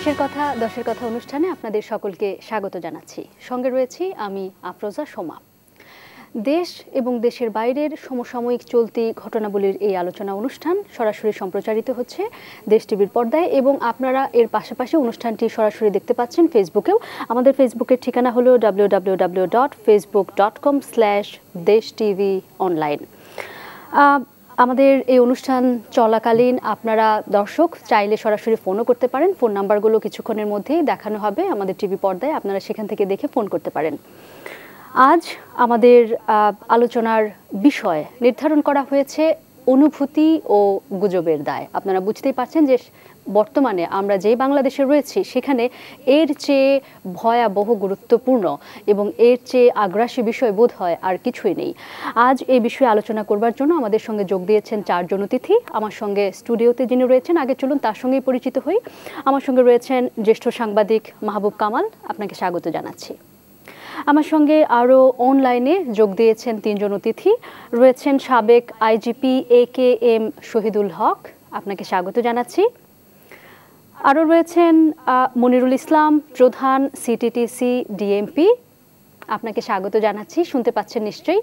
দেশের কথা দশের কথা অনুষ্ঠানে আপনাদের সকলকে স্বাগত জানাচ্ছি। সঙ্গে রয়েছি আমি আফরোজা সোমা। দেশ এবং দেশের বাইরের সমসাময়িক চলতি ঘটনাবলীর এই আলোচনা অনুষ্ঠান সরাসরি সম্প্রচারিত হচ্ছে দেশ টিভির পর্দায় এবং আপনারা এর পাশাপাশি অনুষ্ঠানটি সরাসরি দেখতে পাচ্ছেন ফেসবুকেও। আমাদের ফেসবুকের ঠিকানা হলো www.facebook.com/deshtv-online। আমাদের এই অনুষ্ঠান চলাকালীন আপনারা দর্শক চাইলে সরাসরি ফোনও করতে পারেন। ফোন নাম্বারগুলো কিছুক্ষণের মধ্যেই দেখানো হবে আমাদের টিভি পর্দায়, আপনারা সেখান থেকে দেখে ফোন করতে পারেন। আজ আমাদের আলোচনার বিষয় নির্ধারণ করা হয়েছে অনুভূতি ও গুজবের দায়। আপনারা বুঝতেই পারছেন যে বর্তমানে আমরা যে বাংলাদেশে রয়েছি সেখানে এর চেয়ে ভয়াবহ গুরুত্বপূর্ণ এবং এর চেয়ে আগ্রাসী বিষয় বোধ হয় আর কিছুই নেই। আজ এই বিষয়ে আলোচনা করবার জন্য আমাদের সঙ্গে যোগ দিয়েছেন চারজন অতিথি। আমার সঙ্গে স্টুডিওতে যিনি রয়েছেন, আগে চলুন তার সঙ্গেই পরিচিত হই। আমার সঙ্গে রয়েছেন জ্যেষ্ঠ সাংবাদিক মাহবুব কামাল, আপনাকে স্বাগত জানাচ্ছি। আমার সঙ্গে আরও অনলাইনে যোগ দিয়েছেন তিনজন অতিথি। রয়েছেন সাবেক আইজিপি AKM শহীদুল হক, আপনাকে স্বাগত জানাচ্ছি। আরও রয়েছেন মনিরুল ইসলাম, প্রধান CTTC DMP, আপনাকে স্বাগত জানাচ্ছি। শুনতে পাচ্ছেন নিশ্চয়ই।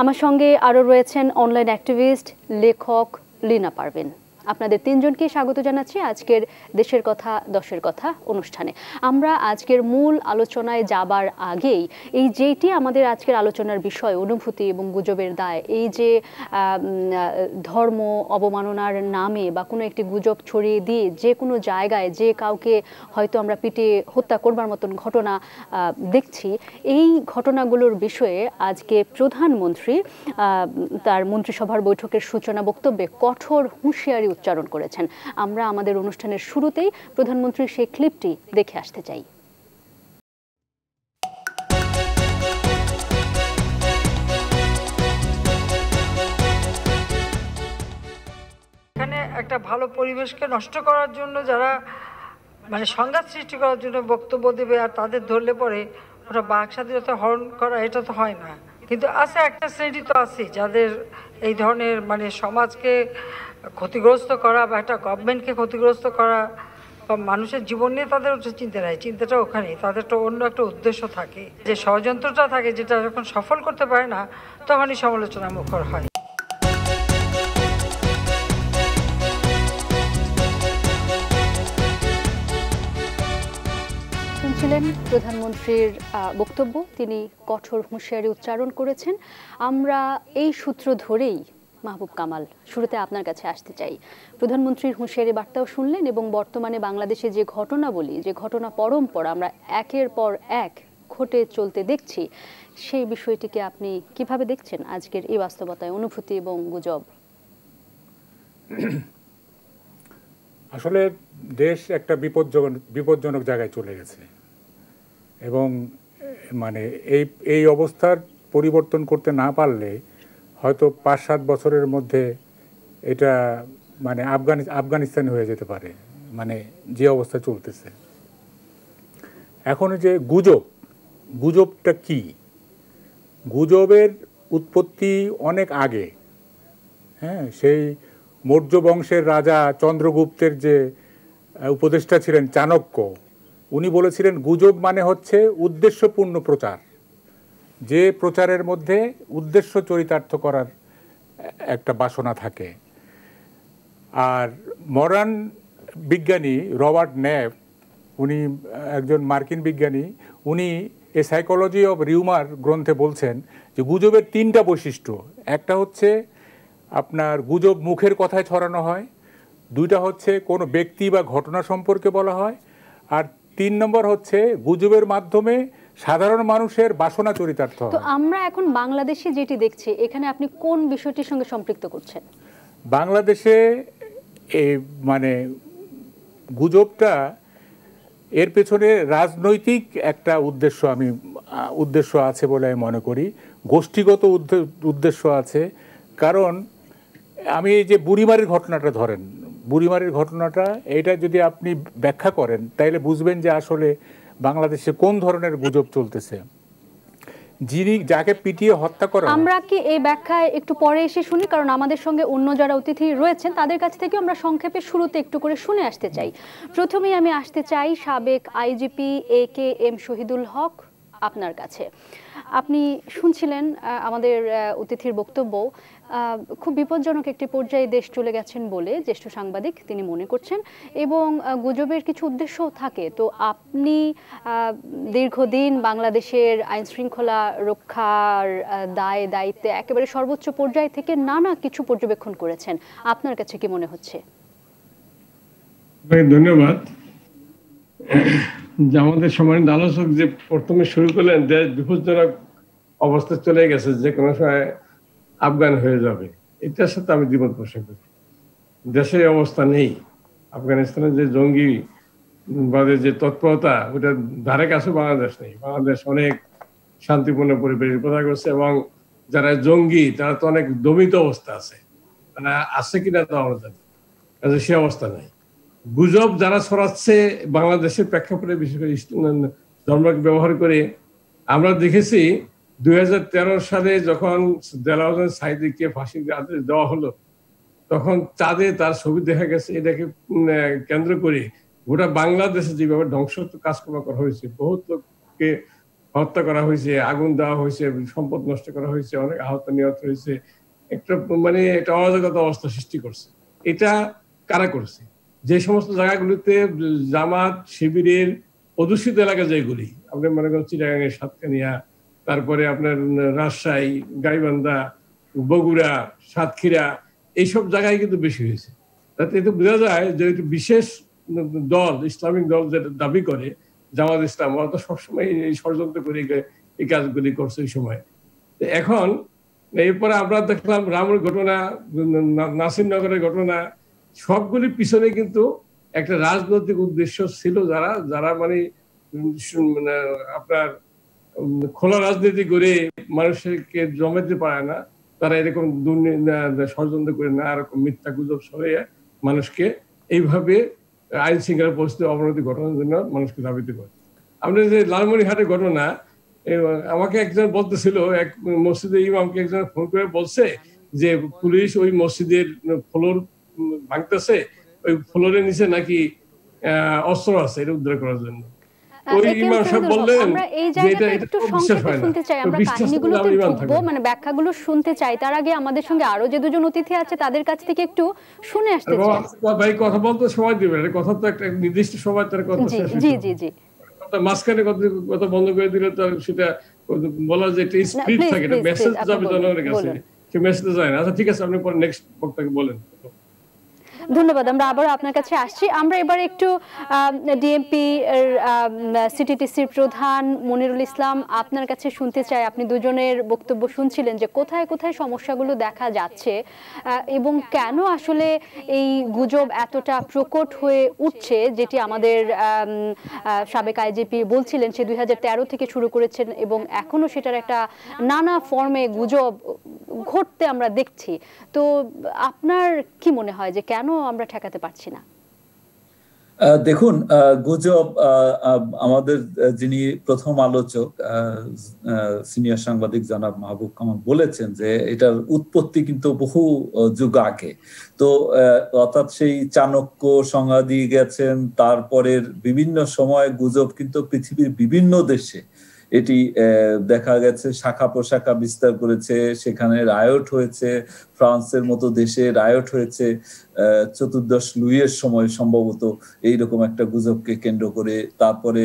আমার সঙ্গে আরও রয়েছেন অনলাইন অ্যাক্টিভিস্ট লেখক লীনা পারভিন। আপনাদের তিনজনকে স্বাগত জানাচ্ছি আজকের দেশের কথা দশের কথা অনুষ্ঠানে। আমরা আজকের মূল আলোচনায় যাবার আগেই এই যেটি আমাদের আজকের আলোচনার বিষয় অনুভূতি এবং গুজবের দায়, এই যে ধর্ম অবমাননার নামে বা কোনো একটি গুজব ছড়িয়ে দিয়ে যে কোনো জায়গায় যে কাউকে হয়তো আমরা পিটিয়ে হত্যা করবার মতন ঘটনা দেখছি, এই ঘটনাগুলোর বিষয়ে আজকে প্রধানমন্ত্রী তার মন্ত্রিসভার বৈঠকের সূচনা বক্তব্যে কঠোর হুঁশিয়ারি উচ্চারণ করেছেন। আমরা আমাদের অনুষ্ঠানের শুরুতেই প্রধানমন্ত্রীর সেই ক্লিপটি দেখে আসতে চাই। এখানে একটা ভালো পরিবেশকে নষ্ট করার জন্য যারা সংঘাত সৃষ্টি করার জন্য বক্তব্য দেবে আর তাদের ধরলে পরে ওটা বাক স্বাধীনতা হরণ করা, এটা তো হয় না। কিন্তু আছে একটা শ্রেণী তো আছে যাদের এই ধরনের সমাজকে ক্ষতিগ্রস্ত করা বা একটা গভর্নমেন্টকে ক্ষতিগ্রস্ত করা বা মানুষের জীবন নিয়ে তাদের চিন্তা নাই, চিন্তাটা ওখানে, তাদের তো অন্য একটা উদ্দেশ্য থাকে, যে ষড়যন্ত্রটা থাকে, যেটা যখন সফল করতে পারে না তখনই সমালোচনা মুখর হয়। শুনছিলেন প্রধানমন্ত্রীর বক্তব্য, তিনি কঠোর হুঁশিয়ারি উচ্চারণ করেছেন। আমরা এই সূত্র ধরেই মাহবুব কামাল শুরুতে আপনার কাছে আসতে চাই। প্রধানমন্ত্রীর হুঁশিয়ারি বার্তাও শুনলেন এবং বর্তমানে বাংলাদেশে যে ঘটনাবলী, যে ঘটনা পরম্পরা আমরা একের পর এক ঘটে চলতে দেখছি, সেই বিষয়টিকে আপনি কিভাবে দেখছেন আজকের এই বাস্তবতায়, অনুভূতি এবং গুজব? আসলে দেশ একটা বিপজ্জনক জায়গায় চলে গেছে এবং এই অবস্থার পরিবর্তন করতে না পারলে হয়তো 5-7 বছরের মধ্যে এটা আফগানিস্তান হয়ে যেতে পারে, যে অবস্থা চলতেছে এখন। যে গুজবটা কি? গুজবের উৎপত্তি অনেক আগে। হ্যাঁ, সেই মৌর্য বংশের রাজা চন্দ্রগুপ্তের যে উপদেষ্টা ছিলেন চাণক্য, উনি বলেছিলেন গুজব হচ্ছে উদ্দেশ্যপূর্ণ প্রচার, যে প্রচারের মধ্যে উদ্দেশ্য চরিতার্থ করার একটা বাসনা থাকে। আর মডার্ন বিজ্ঞানী রবার্ট নেভ, উনি একজন মার্কিন বিজ্ঞানী, উনি এ সাইকোলজি অফ রিউমার গ্রন্থে বলছেন যে গুজবের 3টা বৈশিষ্ট্য। একটা হচ্ছে আপনার গুজব মুখের কথায় ছড়ানো হয়, 2টা হচ্ছে কোনো ব্যক্তি বা ঘটনা সম্পর্কে বলা হয়, আর 3 নম্বর হচ্ছে গুজবের মাধ্যমে সাধারণ মানুষের বাসনা চরিতার্থ হয়। তো আমরা এখন বাংলাদেশে যেটি দেখছি, এখানে আপনি কোন বিষয়টির সঙ্গে সম্পৃক্ত করছেন? বাংলাদেশে গুজবটা, এর পেছনে রাজনৈতিক একটা উদ্দেশ্য আছে বলে আমি মনে করি, গোষ্ঠীগত উদ্দেশ্য আছে। কারণ আমি এই যে বুড়িমারির ঘটনাটা ধরেন, বুড়িমারির ঘটনাটা এটা যদি আপনি ব্যাখ্যা করেন তাইলে বুঝবেন যে আসলে বাংলাদেশে কোন ধরনের গুজব চলতেছে। যাকে পিটিয়ে হত্যা করা আমরা কি এই ব্যাখ্যায় একটু পরে এসে শুনি, কারণ আমাদের সঙ্গে অন্য যারা অতিথি রয়েছেন তাদের কাছ থেকে আমরা সংক্ষেপে শুরুতে একটু করে শুনে আসতে চাই। প্রথমেই আমি আসতে চাই সাবেক আইজিপি AKM শহীদুল হক আপনার কাছে। আপনি শুনছিলেন আমাদের অতিথির বক্তব্য। খুব বিপজ্জনক একটি পর্যায়ে দেশ চলে গেছেন বলে জ্যেষ্ঠ সাংবাদিক তিনি মনে করছেন, এবং গুজবের কিছু উদ্দেশ্যও থাকে। তো আপনি দীর্ঘদিন বাংলাদেশের আইন শৃঙ্খলা রক্ষার দায়িত্বে একেবারে সর্বোচ্চ পর্যায় থেকে নানা কিছু পর্যবেক্ষণ করেছেন, আপনার কাছে কি মনে হচ্ছে? ধন্যবাদ। আমাদের সম্মানিত আলোচক যে প্রথমে শুরু করলেন দেশ বিপজ্জনক অবস্থা চলে গেছে, যে কোনো সময় আফগান হয়ে যাবে, এটার সাথে আমি দ্বিমত পোষণ করি। দেশে অবস্থা নেই। আফগানিস্তানের যে জঙ্গি বাদের যে তৎপরতা, ওটা ধারে কাছে বাংলাদেশ নেই। বাংলাদেশ অনেক শান্তিপূর্ণ পরিবেশ প্রদান করছে, এবং যারা জঙ্গি তারা তো অনেক দমিত অবস্থা আছে, মানে আছে কিনা তো আমরা জানি, সে অবস্থা নাই। গুজব যারা ছড়াচ্ছে বাংলাদেশের প্রেক্ষাপটে, বিশেষ করে ধর্মকে ব্যবহার করে, আমরা দেখেছি 2013 সালে যখন দেলাওয়ার হোসেন সাঈদীকে ফাঁসির আদেশ দেওয়া হলো, তখন চাঁদে তার ছবি দেখা গেছে। এটাকে কেন্দ্র করে গোটা বাংলাদেশে যেভাবে ধ্বংস কাজকর্ম করা হয়েছে, বহুত লোককে হত্যা করা হয়েছে, আগুন দেওয়া হয়েছে, সম্পদ নষ্ট করা হয়েছে, অনেক আহত নিহত হয়েছে, একটা মানে একটা অরাজকতা অবস্থা সৃষ্টি করছে। এটা কারা করছে? যে সমস্ত জায়গাগুলিতে জামাত শিবিরের অধ্যুষিত এলাকা, যেগুলি আপনি মনে করেন চিটাগাঙের সাতকানিয়া, তারপরে আপনার রাজশাহী, গাইবান্ধা, বগুড়া, সাতক্ষীরা, এইসব জায়গায় কিন্তু বেশি হয়েছে। তাতে এতে বোঝা যায় যে বিশেষ দল, ইসলামিক দল যেটা দাবি করে জামাত ইসলাম, ওরা তো সবসময় এই ষড়যন্ত্র করে এই কাজগুলি করছে ওই সময়। এখন এরপরে আমরা দেখলাম রামুর ঘটনা, নাসিরনগরের ঘটনা, সবগুলির পিছনে কিন্তু একটা রাজনৈতিক উদ্দেশ্য ছিল। যারা মানে আপনার খোলা রাজনীতি করে মানুষকে জমাতে পারে না, তারা এরকম ষড়যন্ত্র করে না, এরকম মিথ্যা গুজব ছড়িয়ে মানুষকে এইভাবে আইন শৃঙ্খলা পরিস্থিতি অবনতি ঘটানোর জন্য মানুষকে ধাবিত করে। আপনার যে লালমনিরহাটের ঘটনা, আমাকে একজন বলতেছিল, এক মসজিদের ইমামকে একজন ফোন করে বলছে যে পুলিশ ওই মসজিদের ফ্লোর ভাঙতেছে, ওই ফ্লোরের নিচে নাকি অস্ত্র আছে, এটা উদ্ধার করার জন্য। ওই ইমাম সাহেব বললেন যে এটা একটু বিশ্বাস হয় না। আমরা কাহিনীগুলোতে ঢুকবো, মানে ব্যাখ্যাগুলো শুনতে চাই, তার আগে আমাদের সঙ্গে আরো যে দুজন অতিথি আছে তাদের কাছ থেকে একটু শুনে আসতে চাই। ভাই কথা বলতে সময় দিবেন, কথা তো একটা নির্দিষ্ট সময় তার কথা শেষ। জি জি জি, মাঝখানে কথা বন্ধ করে দিলে তো সেটা বলা যে একটা স্পিড থাকে, একটা মেসেজ যাবে জনগণের কাছে, সে মেসেজ যায় না। আচ্ছা ঠিক আছে, আপনি পরে নেক্সট বক্তাকে বলেন। ধন্যবাদ। আমরা আবার আপনার কাছে আসছি। আমরা এবার একটু ডিএমপি সিটিটিসির প্রধান মনিরুল ইসলাম আপনার কাছে শুনতে চাই। আপনি দুজনের বক্তব্য শুনছিলেন যে কোথায় কোথায় সমস্যাগুলো দেখা যাচ্ছে এবং কেন আসলে এই গুজব এতটা প্রকট হয়ে উঠছে, যেটি আমাদের সাবেক আইজিপি বলছিলেন সে 2013 থেকে শুরু করেছেন এবং এখনো সেটার একটা নানা ফর্মে গুজব ঘটতে আমরা দেখছি। তো আপনার কি মনে হয় যে কেন আমরা ঠেকাতে পারছি না? দেখুন, গুজব, আমাদের যিনি প্রথম আলোচক সিনিয়র সাংবাদিক জনাব মাহবুব কামাল বলেছেন যে এটার উৎপত্তি কিন্তু বহু যুগ আগে। তো অর্থাৎ সেই চাণক্য সংজ্ঞা দিয়ে গেছেন, তারপরের বিভিন্ন সময় গুজব কিন্তু পৃথিবীর বিভিন্ন দেশে এটি দেখা গেছে শাখা প্রশাখা বিস্তার করেছে, সেখানে রায়ট হয়েছে, ফ্রান্সের মতো দেশে রায়ট হয়েছে চতুর্দশ লুইয়ের সময় সম্ভবত এইরকম একটা গুজবকে কেন্দ্র করে। তারপরে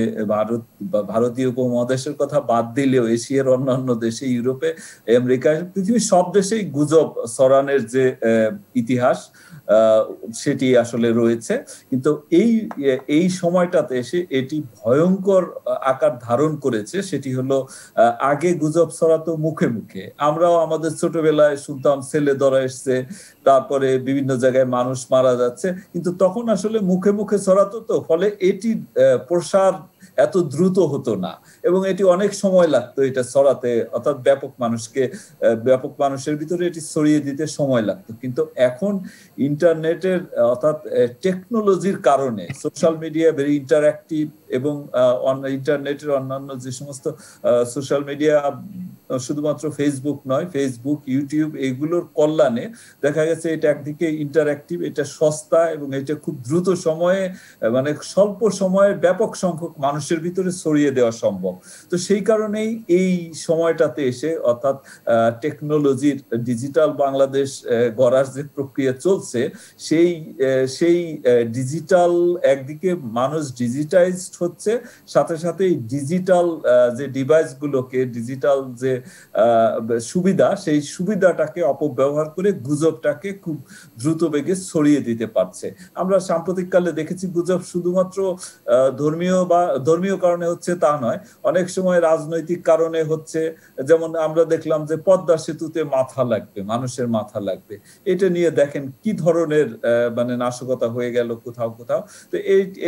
ভারতীয় উপমহাদেশের কথা বাদ দিলেও এশিয়ার অন্যান্য দেশে, ইউরোপে, আমেরিকায়, পৃথিবীর সব দেশেই গুজব ছড়ানোর যে ইতিহাস সেটি আসলে রয়েছে। কিন্তু এই সময়টাতে এসে এটি ভয়ঙ্কর আকার ধারণ করেছে। সেটি হলো আগে গুজব ছড়াতো মুখে মুখে, আমরাও আমাদের ছোটবেলায় শুনতাম ছেলে ঝড় এসছে, তারপরে বিভিন্ন জায়গায় মানুষ মারা যাচ্ছে, কিন্তু তখন আসলে মুখে মুখে ছড়াতো, তো ফলে এটি প্রসার এত দ্রুত হতো না এবং এটি অনেক সময় লাগতো এটা ছড়াতে, অর্থাৎ ব্যাপক মানুষের ভিতরে এটি ছড়িয়ে দিতে সময় লাগতো। কিন্তু এখন ইন্টারনেটের অর্থাৎ টেকনোলজির কারণে, সোশ্যাল মিডিয়া ভেরি ইন্টারঅ্যাক্টিভ এবং ইন্টারনেটের অন্যান্য যে সমস্ত সোশ্যাল মিডিয়া, শুধুমাত্র ফেসবুক নয়, ফেসবুক, ইউটিউব, এগুলোর কল্যাণে দেখা গেছে এটা একদিকে ইন্টারঅ্যাক্টিভ, এটা সস্তা এবং এটা খুব দ্রুত সময়ে, মানে স্বল্প সময়ে ব্যাপক সংখ্যক মানুষের ভিতরে ছড়িয়ে দেওয়া সম্ভব। তো সেই কারণেই এই সময়টাতে এসে, অর্থাৎ টেকনোলজির ডিজিটাল বাংলাদেশ গড়ার যে প্রক্রিয়া চলছে, সেই ডিজিটাল, একদিকে মানুষ ডিজিটাইজড হচ্ছে, সাথে সাথে ডিজিটাল যে ডিভাইসগুলোকে, ডিজিটাল যে সুবিধা, সেই সুবিধাটাকে অপব্যবহার করে গুজবটাকে খুব দ্রুত বেগে ছড়িয়ে দিতে পারছে। আমরা সাম্প্রতিককালে দেখেছি গুজব শুধুমাত্র ধর্মীয় কারণে হচ্ছে তা নয়, অনেক সময় রাজনৈতিক কারণে হচ্ছে। যেমন আমরা দেখলাম যে পদ্মা সেতুতে মাথা লাগবে, মানুষের মাথা লাগবে, এটা নিয়ে দেখেন কি ধরনের মানে নাশকতা হয়ে গেল কোথাও কোথাও। তো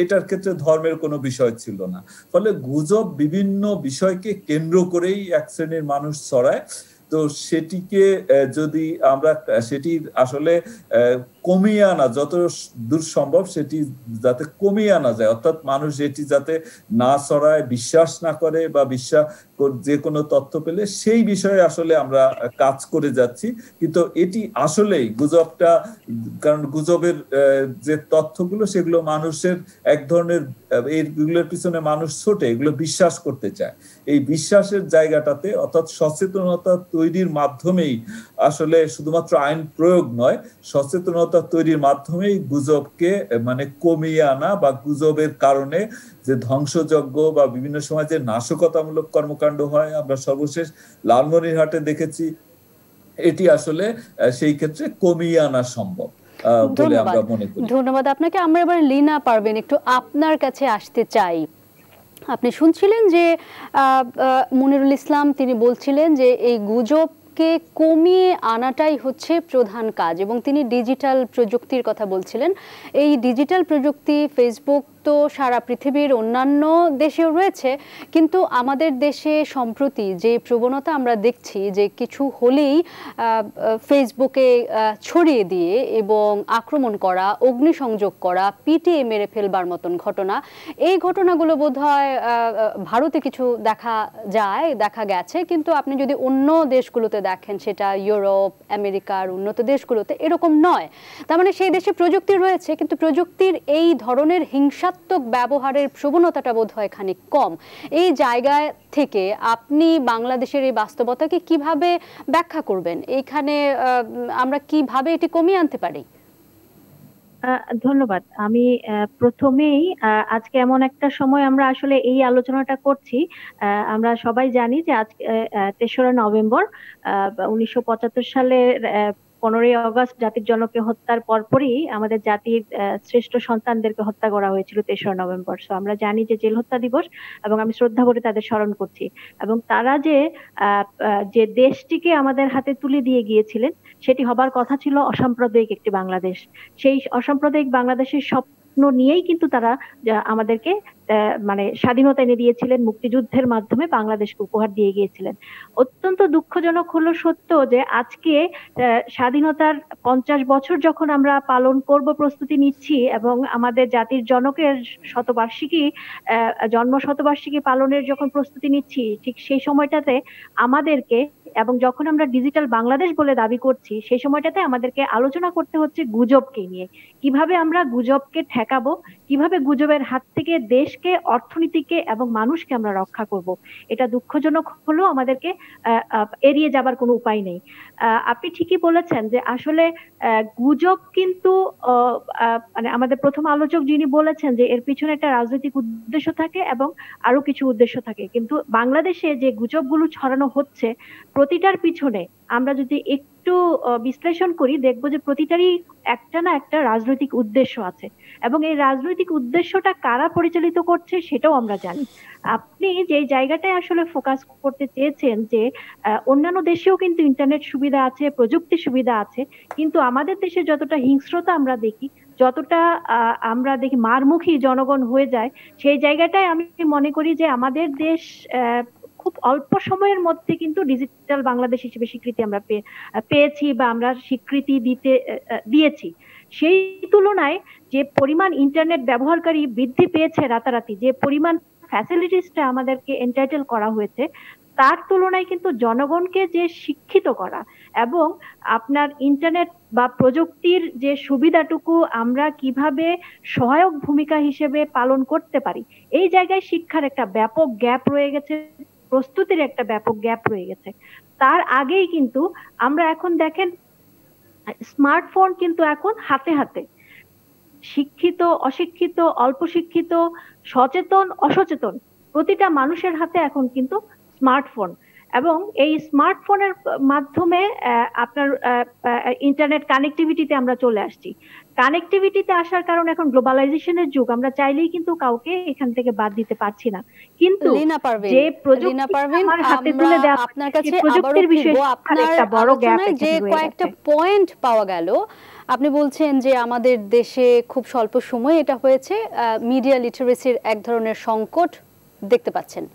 এটার ক্ষেত্রে ধর্মের কোনো বিষয় ছিল না। ফলে গুজব বিভিন্ন বিষয়কে কেন্দ্র করেই এক শ্রেণীর মানুষ ছড়ায়। তো সেটিকে যদি আমরা সেটির আসলে কমিয়ে আনা, যত দূর সম্ভব সেটি যাতে কমিয়ে আনা যায়, অর্থাৎ মানুষ এটি যাতে না ছড়ায়, বিশ্বাস না করে, বা যে কোনো তথ্য পেলে সেই বিষয়ে আসলে আমরা কাজ করে যাচ্ছি। কিন্তু এটি আসলেই গুজবটা, কারণ গুজবের যে তথ্যগুলো সেগুলো মানুষের এক ধরনের, এইগুলোর পিছনে মানুষ ছোটে, এগুলো বিশ্বাস করতে চায়। এই বিশ্বাসের জায়গাটাতে, অর্থাৎ সচেতনতা তৈরির মাধ্যমেই, আসলে শুধুমাত্র আইন প্রয়োগ নয়, সচেতনতা তৈরির মাধ্যমেই গুজবকে মানে কমিয়ে আনা, বা গুজবের কারণে যে ধ্বংসযজ্ঞ বা বিভিন্ন সময় যে নাশকতামূলক কর্মকাণ্ড হয়, আমরা সর্বশেষ লালমনিরহাটে দেখেছি, এটি আসলে সেই ক্ষেত্রে কমিয়ে আনা সম্ভব বলে আমরা মনে করি। ধন্যবাদ আপনাকে। আমরা এবার লীনা পারভীন, একটু আপনার কাছে আসতে চাই। আপনি শুনছিলেন যে মনিরুল ইসলাম তিনি বলছিলেন যে এই গুজবকে কমিয়ে আনাটাই হচ্ছে প্রধান কাজ, এবং তিনি ডিজিটাল প্রযুক্তির কথা বলছিলেন। এই ডিজিটাল প্রযুক্তি, ফেসবুক তো সারা পৃথিবীর অন্যান্য দেশেও রয়েছে, কিন্তু আমাদের দেশে সম্প্রতি যে প্রবণতা আমরা দেখছি, যে কিছু হলেই ফেসবুকে ছড়িয়ে দিয়ে এবং আক্রমণ করা, অগ্নিসংযোগ করা, পিটিয়ে মেরে ফেলবার মতন ঘটনা, এই ঘটনাগুলো বোধহয় ভারতে কিছু দেখা গেছে, কিন্তু আপনি যদি অন্য দেশগুলোতে দেখেন, সেটা ইউরোপ, আমেরিকার উন্নত দেশগুলোতে এরকম নয়। তার মানে সেই দেশে প্রযুক্তি রয়েছে, কিন্তু প্রযুক্তির এই ধরনের হিংসাত্মক ব্যবহারের প্রবণতাটা বোধহয় খানিক কম। এই জায়গায় থেকে আপনি বাংলাদেশের এই বাস্তবতাকে কিভাবে ব্যাখ্যা করবেন? এইখানে আমরা কিভাবে এটি কমিয়ে আনতে পারি? ধন্যবাদ। আমি প্রথমেই আজকে এমন একটা সময় আমরা আসলে এই আলোচনাটা করছি, আমরা সবাই জানি যে আজকে ৩রা নভেম্বর ১৯৭৫ সালের 15ই আগস্ট জাতির জনককে হত্যার পরপরই আমাদের জাতির শ্রেষ্ঠ সন্তানদেরকে হত্যা করা হয়েছিল ৩রা নভেম্বর। সো আমরা জানি যে জেল হত্যা দিবস, এবং আমি শ্রদ্ধা করে তাদের স্মরণ করছি। এবং তারা যে দেশটিকে আমাদের হাতে তুলে দিয়ে গিয়েছিলেন, সেটি হবার কথা ছিল অসাম্প্রদায়িক একটি বাংলাদেশ। সেই অসাম্প্রদায়িক বাংলাদেশের স্বপ্ন নিয়েই কিন্তু তারা আমাদেরকে মানে স্বাধীনতা এনে দিয়েছিলেন, মুক্তিযুদ্ধের মাধ্যমে বাংলাদেশকে উপহার দিয়ে গিয়েছিলেন। অত্যন্ত দুঃখজনক হলো সত্য যে আজকে স্বাধীনতার 50 বছর যখন আমরা পালন করব, প্রস্তুতি নিচ্ছি, এবং আমাদের জাতির জনকের জন্ম শতবার্ষিকী পালনের যখন প্রস্তুতি নিচ্ছি, ঠিক সেই সময়টাতে আমাদেরকে, এবং যখন আমরা ডিজিটাল বাংলাদেশ বলে দাবি করছি, সেই সময়টাতে আমাদেরকে আলোচনা করতে হচ্ছে গুজবকে নিয়ে। কিভাবে আমরা গুজবকে ঠেকাবো, কিভাবে গুজবের হাত থেকে দেশকে, অর্থনীতিকে এবং মানুষকে আমরা রক্ষা করব। এটা দুঃখজনক হলেও আমাদেরকে এড়িয়ে যাবার কোনো উপায় নেই। আপনি ঠিকই বলেছেন যে আসলে গুজব কিন্তু মানে আমাদের প্রথম আলোচক যিনি বলেছেন যে এর পিছনে একটা রাজনৈতিক উদ্দেশ্য থাকে এবং আরো কিছু উদ্দেশ্য থাকে, কিন্তু বাংলাদেশে যে গুজবগুলো ছড়ানো হচ্ছে প্রতিটার পিছনে আমরা যদি একটু বিশ্লেষণ করি, দেখবো যে প্রতিটারই একটা না একটা রাজনৈতিক উদ্দেশ্য আছে, এবং এই রাজনৈতিক উদ্দেশ্যটা কারা পরিচালিত করছে সেটাও আমরা জানি। আপনি যে জায়গাটায় আসলে ফোকাস করতে চেয়েছেন যে অন্যান্য দেশেও কিন্তু ইন্টারনেট সুবিধা আছে, প্রযুক্তি সুবিধা আছে, কিন্তু আমাদের দেশে যতটা হিংস্রতা আমরা দেখি, যতটা আমরা দেখি মারমুখী জনগণ হয়ে যায়, সেই জায়গাটায় আমি মনে করি যে আমাদের দেশ খুব অল্প সময়ের মধ্যে কিন্তু ডিজিটাল বাংলাদেশ হিসেবে স্বীকৃতি আমরা পেয়েছি বা আমরা স্বীকৃতি দিয়েছি। সেই তুলনায় যে পরিমাণ ইন্টারনেট ব্যবহারকারী বৃদ্ধি পেয়েছে রাতারাতি, যে পরিমাণ ফ্যাসিলিটিসটা আমাদেরকে এন্টাইটেল করা হয়েছে, তার তুলনায় কিন্তু জনগণকে যে শিক্ষিত করা এবং আপনার ইন্টারনেট বা প্রযুক্তির যে সুবিধাটুকু আমরা কিভাবে সহায়ক ভূমিকা হিসেবে পালন করতে পারি, এই জায়গায় শিক্ষার একটা ব্যাপক গ্যাপ রয়ে গেছে, প্রস্তুতির একটা ব্যাপক গ্যাপ রয়ে গেছে। তার আগেই কিন্তু আমরা এখন দেখেন স্মার্টফোন কিন্তু এখন হাতে হাতে, শিক্ষিত অশিক্ষিত, অল্প শিক্ষিত, সচেতন অসচেতন, প্রতিটা মানুষের হাতে এখন কিন্তু স্মার্টফোন। এবং এই স্মার্টফোনের মাধ্যমে আপনার ইন্টারনেট কানেক্টিভিটিতে আমরা চলে আসছি। কানেক্টিভিটিতে আসার কারণে এখন গ্লোবালাইজেশনের যুগ, আমরা চাইলেই কিন্তু কাউকে এখান থেকে বাদ দিতে পারছি না। কিন্তু যে প্রযুক্তি আমার হাতে তুলে দেওয়া, আপনার কাছে প্রযুক্তির বিষয়ে একটা বড় গ্যাপ যে কয়েকটা পয়েন্ট পাওয়া গেল। আপনি বলছেন যে আমাদের দেশে খুব স্বল্প সময়ে এটা হয়েছে, মিডিয়া লিটারেসির এক ধরনের সংকট দেখতে পাচ্ছেন।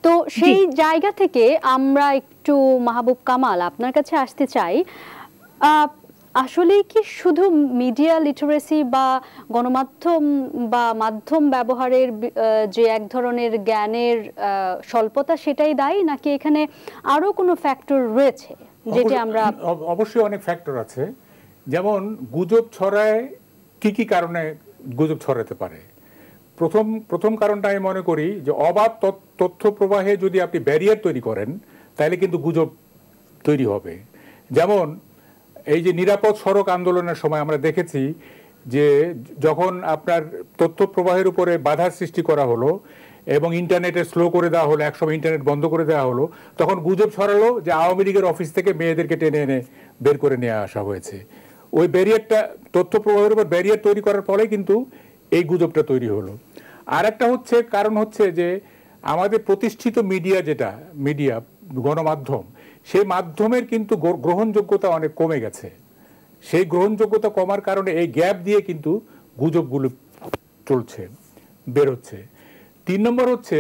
তো সেই জায়গা থেকে আমরা একটু মাহবুব কামাল আপনার কাছে আসতে চাই, আসলে কি শুধু মিডিয়া লিটারেসি বা গণমাধ্যম বা মাধ্যম ব্যবহারের যে এক ধরনের জ্ঞানের স্বল্পতা সেটাই দায়ী, নাকি এখানে আরো কোনো ফ্যাক্টর রয়েছে যেটা আমরা? অবশ্যই অনেক ফ্যাক্টর আছে। যেমন গুজব ছড়ায় কি কি কারণে গুজব ছড়াতে পারে। প্রথম কারণটা আমি মনে করি যে অবাধ তথ্য প্রবাহে যদি আপনি ব্যারিয়ার তৈরি করেন তাহলে কিন্তু গুজব তৈরি হবে। যেমন এই যে নিরাপদ সড়ক আন্দোলনের সময় আমরা দেখেছি যে যখন আপনার তথ্য প্রবাহের উপরে বাধার সৃষ্টি করা হলো এবং ইন্টারনেটে স্লো করে দেওয়া হলো, একসময় ইন্টারনেট বন্ধ করে দেওয়া হলো, তখন গুজব ছড়ালো যে আওয়ামী লীগের অফিস থেকে মেয়েদেরকে টেনে এনে বের করে নিয়ে আসা হয়েছে। ওই ব্যারিয়ারটা, তথ্য প্রবাহের উপর ব্যারিয়ার তৈরি করার ফলে কিন্তু এই গুজবটা তৈরি হলো। আর একটা কারণ হচ্ছে যে আমাদের প্রতিষ্ঠিত মিডিয়া গণমাধ্যম, সেই মাধ্যমের কিন্তু গ্রহণযোগ্যতা অনেক কমে গেছে। সেই গ্রহণযোগ্যতা কমার কারণে এই গ্যাপ দিয়ে কিন্তু গুজবগুলো বেরোচ্ছে। 3 নম্বর হচ্ছে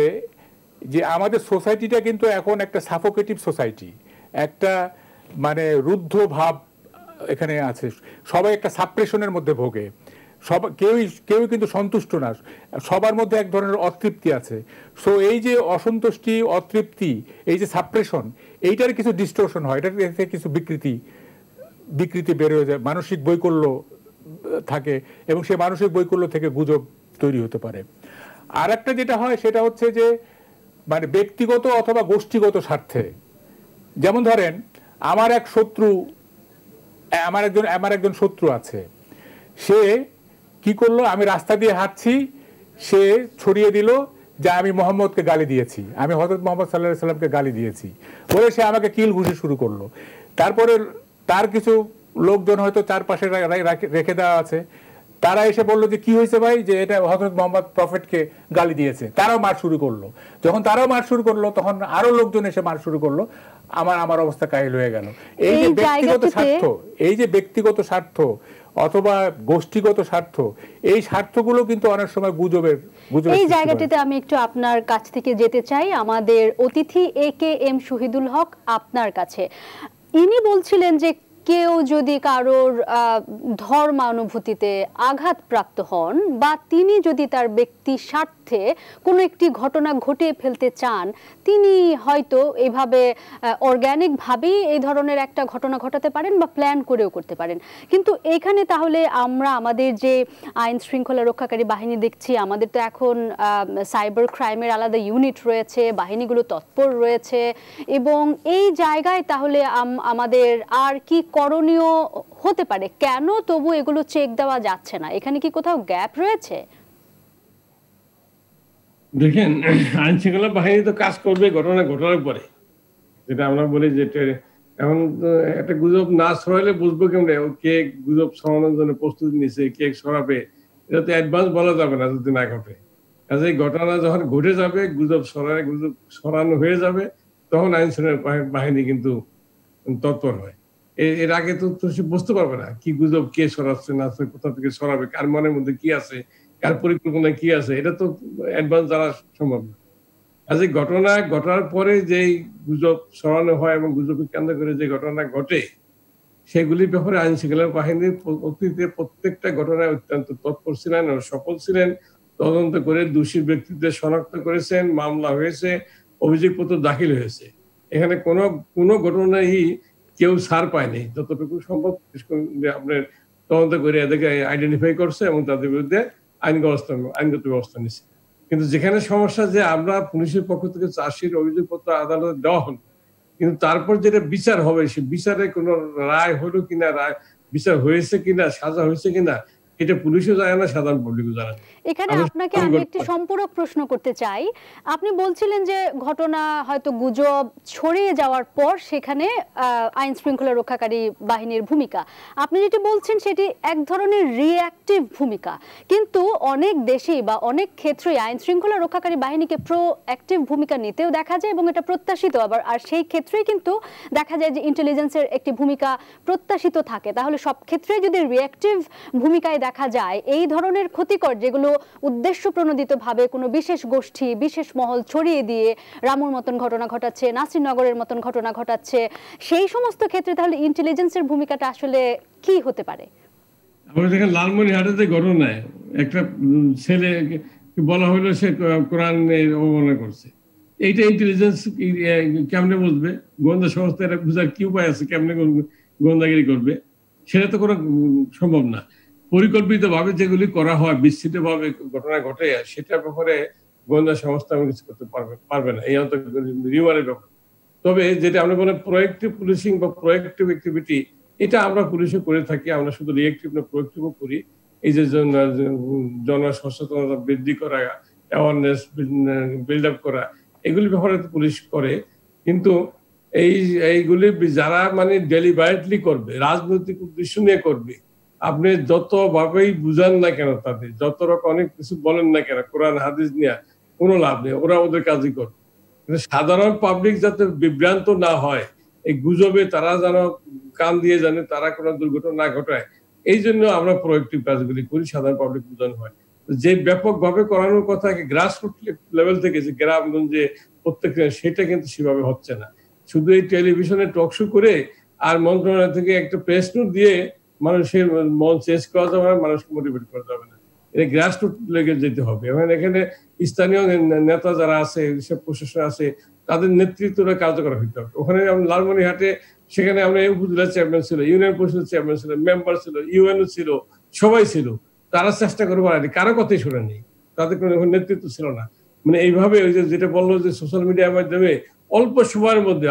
যে আমাদের সোসাইটিটা কিন্তু এখন একটা সাফোকেটিভ সোসাইটি, একটা মানে রুদ্ধ ভাব এখানে আছে। সবাই একটা সাপ্রেশনের মধ্যে ভোগে, কেউই কিন্তু সন্তুষ্ট না, সবার মধ্যে এক ধরনের অতৃপ্তি আছে। সো এই যে অসন্তুষ্টি, অতৃপ্তি, এই যে সাপ্রেশন, এইটার কিছু ডিস্টরশন হয়, এটার কিছু বিকৃতি বের হয়ে যায়, মানসিক বৈকল্য থাকে, এবং সেই মানসিক বৈকল্য থেকে গুজব তৈরি হতে পারে। আর একটা যেটা হয় সেটা হচ্ছে যে মানে ব্যক্তিগত অথবা গোষ্ঠীগত স্বার্থে। যেমন ধরেন আমার একজন শত্রু আছে, সে কি করলো, আমি রাস্তা দিয়ে হাঁটছি, সে ছড়িয়ে দিল যে আমি মোহাম্মদকে গালি দিয়েছি, আমি হযরত মুহাম্মদ সাল্লাল্লাহু আলাইহি সাল্লামকে গালি দিয়েছি বলে সে আমাকে কিল ঘুষি শুরু করলো। তারপরে তার কিছু লোকজন হয়তো চারপাশে রেখে দেওয়া আছে, তারা এসে বললো যে কি হয়েছে ভাই, যে এটা হযরত মুহাম্মদ প্রফেটকে গালি দিয়েছে, তারাও মার শুরু করলো। যখন তারাও মার শুরু করলো তখন আরো লোকজন এসে মার শুরু করলো, আমার অবস্থা কাহিল হয়ে গেল। এই যে ব্যক্তিগত স্বার্থ অথবা গোষ্ঠীগত স্বার্থ, এই স্বার্থগুলো কিন্তু অনেক সময় গুজবের। এই জায়গাটিতে আমি একটু আপনার কাছ থেকে যেতে চাই, আমাদের অতিথি AKM শহীদুল হক আপনার কাছে। ইনি বলছিলেন যে কেউ যদি কারোর ধর্মানুভূতিতে আঘাতপ্রাপ্ত হন বা তিনি যদি তার ব্যক্তি স্বার্থে কোনো একটি ঘটনা ঘটিয়ে ফেলতে চান, তিনি হয়তো এইভাবে অর্গানিকভাবেই এই ধরনের একটা ঘটনা ঘটাতে পারেন বা প্ল্যান করেও করতে পারেন। কিন্তু এখানে তাহলে আমরা আমাদের যে আইন শৃঙ্খলা রক্ষাকারী বাহিনী দেখছি, আমাদের তো এখন সাইবার ক্রাইমের আলাদা ইউনিট রয়েছে, বাহিনীগুলো তৎপর রয়েছে, এবং এই জায়গায় তাহলে আমাদের আর কি করণীয় হতে পারে? কেন তবু এগুলো চেক দেওয়া যাচ্ছে না? এখানে কি কোথাও গ্যাপ রয়েছে? দেখেন, আইন শৃঙ্খলা বাহিনী তো কাজ করবে ঘটনা ঘটার পরে, যেটা আমরা বলি যে এখন একটা গুজব না ছড়াইলে বুঝবো কেমনে কে গুজব ছড়ানোর জন্য প্রস্তুতি নিছে, কে ছড়াবে, এটা তো অ্যাডভান্স বলা যাবে না যদি না ঘটে। কাজে এই ঘটনা যখন ঘটে যাবে, গুজব ছড়ানো হয়ে যাবে, তখন আইন শৃঙ্খলা বাহিনী কিন্তু তৎপর হয়। এর আগে তো সে বুঝতে পারবে না কি গুজব কে ছড়াচ্ছে না, কোথা থেকে ছড়াবে, কার মনের মধ্যে কি আছে, কার পরিকল্পনা কি আছে, এটা তো অ্যাডভান্স জানা সম্ভব না। কাজে ঘটনা ঘটার পরে যেই গুজব ছড়ানো হয় এবং গুজবকে কেন্দ্র করে যে ঘটনা ঘটে, সেগুলির ব্যাপারে আইন শৃঙ্খলা বাহিনীর অতীতে প্রত্যেকটা ঘটনায় অত্যন্ত তৎপর ছিলেন ও সফল ছিলেন। তদন্ত করে দোষী ব্যক্তিদের শনাক্ত করেছেন, মামলা হয়েছে, অভিযোগপত্র দাখিল হয়েছে। এখানে কোনো ঘটনাই কেউ ছাড় পায়নি, যতটুকু সম্ভব আপনার তদন্ত করে এদেরকে আইডেন্টিফাই করছে এবং তাদের বিরুদ্ধে আইনগত ব্যবস্থা নিচ্ছে। কিন্তু যেখানে সমস্যা যে আমরা পুলিশের পক্ষ থেকে চার্জশিট অভিযোগপত্র আদালতে দেওয়া হলো, কিন্তু তারপর যেটা বিচার হবে, সে বিচারে কোনো রায় হলো কিনা, রায় বিচার হয়েছে কিনা, সাজা হয়েছে কিনা, এটা পুলিশও জানে না, সাধারণ পাবলিকও জানে না। এখানে আপনাকে আমি একটি সম্পূরক প্রশ্ন করতে চাই। আপনি বলছিলেন যে ঘটনা হয়তো গুজব ছড়িয়ে যাওয়ার পর সেখানে আইন শৃঙ্খলা রক্ষাকারী বাহিনীর ভূমিকা, আপনি যেটি বলছেন সেটি এক ধরনের রিঅ্যাক্টিভ ভূমিকা, কিন্তু অনেক দেশেই বা অনেক ক্ষেত্রেই আইন শৃঙ্খলা রক্ষাকারী বাহিনীকে প্রোঅ্যাক্টিভ ভূমিকা নিতেও দেখা যায় এবং এটা প্রত্যাশিত আবার। আর সেই ক্ষেত্রেই কিন্তু দেখা যায় যে ইন্টেলিজেন্সের একটি ভূমিকা প্রত্যাশিত থাকে। তাহলে সব ক্ষেত্রে যদি রিঅ্যাক্টিভ ভূমিকায় দেখা যায় এই ধরনের ক্ষতিকর, যেগুলো উদ্দেশ্য প্রণোদিতভাবে কোনো বিশেষ গোষ্ঠী, বিশেষ মহল ছড়িয়ে দিয়ে রামুর মতন ঘটনা ঘটাচ্ছে, নাসিরনগরের মতন ঘটনা ঘটাচ্ছে, সেই সমস্ত ক্ষেত্রে তাহলে ইন্টেলিজেন্সের ভূমিকাটা আসলে কি হতে পারে? আমরা দেখেন লালমনিরহাটে যে ঘটনায় একটা ছেলে বলা হলো সে কোরআন অবমাননা করছে, এইটা ইন্টেলিজেন্স কেমনে বুঝবে? গোয়েন্দা সংস্থা এটা বুঝার কি উপায় আছে? কেমনে গোয়েন্দাগিরি করবে? সেটা তো কোনো সম্ভব না। পরিকল্পিত ভাবে যেগুলি করা হয়, বিস্তৃত ভাবে ঘটনা ঘটে, সেটার ব্যাপারে গোয়েন্দা সংস্থা আমি কিছু করতে পারবে না, এই রিওয়ার্ডের ব্যাপার। তবে যেটা আমরা বলি প্রোঅ্যাক্টিভ পুলিশিং বা প্রোঅ্যাক্টিভ অ্যাক্টিভিটি, এটা আমরা পুলিশে করে থাকি। আমরা শুধু রিঅ্যাক্টিভ না, প্রোঅ্যাক্টিভও করি। এই যে জনসচেতনতা বৃদ্ধি করা, অ্যাওয়ারনেস বিল্ড আপ করা, এগুলি ব্যাপারে পুলিশ করে। কিন্তু এইগুলি যারা মানে ডেলিবারেটলি করবে, রাজনৈতিক উদ্দেশ্য নিয়ে করবে, আপনি যতভাবেই বুঝান না কেন, তাদের যত রকম অনেক কিছু বলেন না কেন, কোরআন হাদিস নিয়ে কোনো লাভ নেই, ওরা ওদের কাজই করবে। কিন্তু সাধারণ পাবলিক যাতে বিভ্রান্ত না হয়, এই গুজবে তারা যেন কান দিয়ে জানে, তারা কোনো দুর্ঘটনা না ঘটায়, এই জন্য আমরা প্রোঅ্যাক্টিভ কাজগুলি করি, সাধারণ পাবলিক বোঝানো হয়। যে ব্যাপকভাবে করানোর কথা গ্রাসরুট লেভেল থেকে, যে গ্রামগঞ্জে প্রত্যেক, সেটা কিন্তু সেভাবে হচ্ছে না। শুধু এই টেলিভিশনে টক শো করে আর মন্ত্রণালয় থেকে একটা প্রেস নোট দিয়ে মানুষের মন চেঞ্জ করা যাবে না, মানুষকে মোটিভেট করা যাবে না। এটা গ্রাসরুট লেগে যেতে হবে। এবং এখানে স্থানীয় নেতা যারা আছে, সব প্রশাসন আছে, তাদের নেতৃত্বটা কার্যকর হইতে হবে। ওখানে লালমনিরহাটে সেখানে আমরা উপজেলা চেয়ারম্যান ছিল, ইউনিয়ন পরিষদ চেয়ারম্যান ছিল, মেম্বার ছিল, ইউএনও ছিল, সবাই ছিল। তারা চেষ্টা করে বাড়ায়নি, কারো কথাই শোনেনি, তাদের কোনো নেতৃত্ব ছিল না। মানে এইভাবে ওই যেটা বললো যে সোশ্যাল মিডিয়ার মাধ্যমে অল্প সময়ের মধ্যে,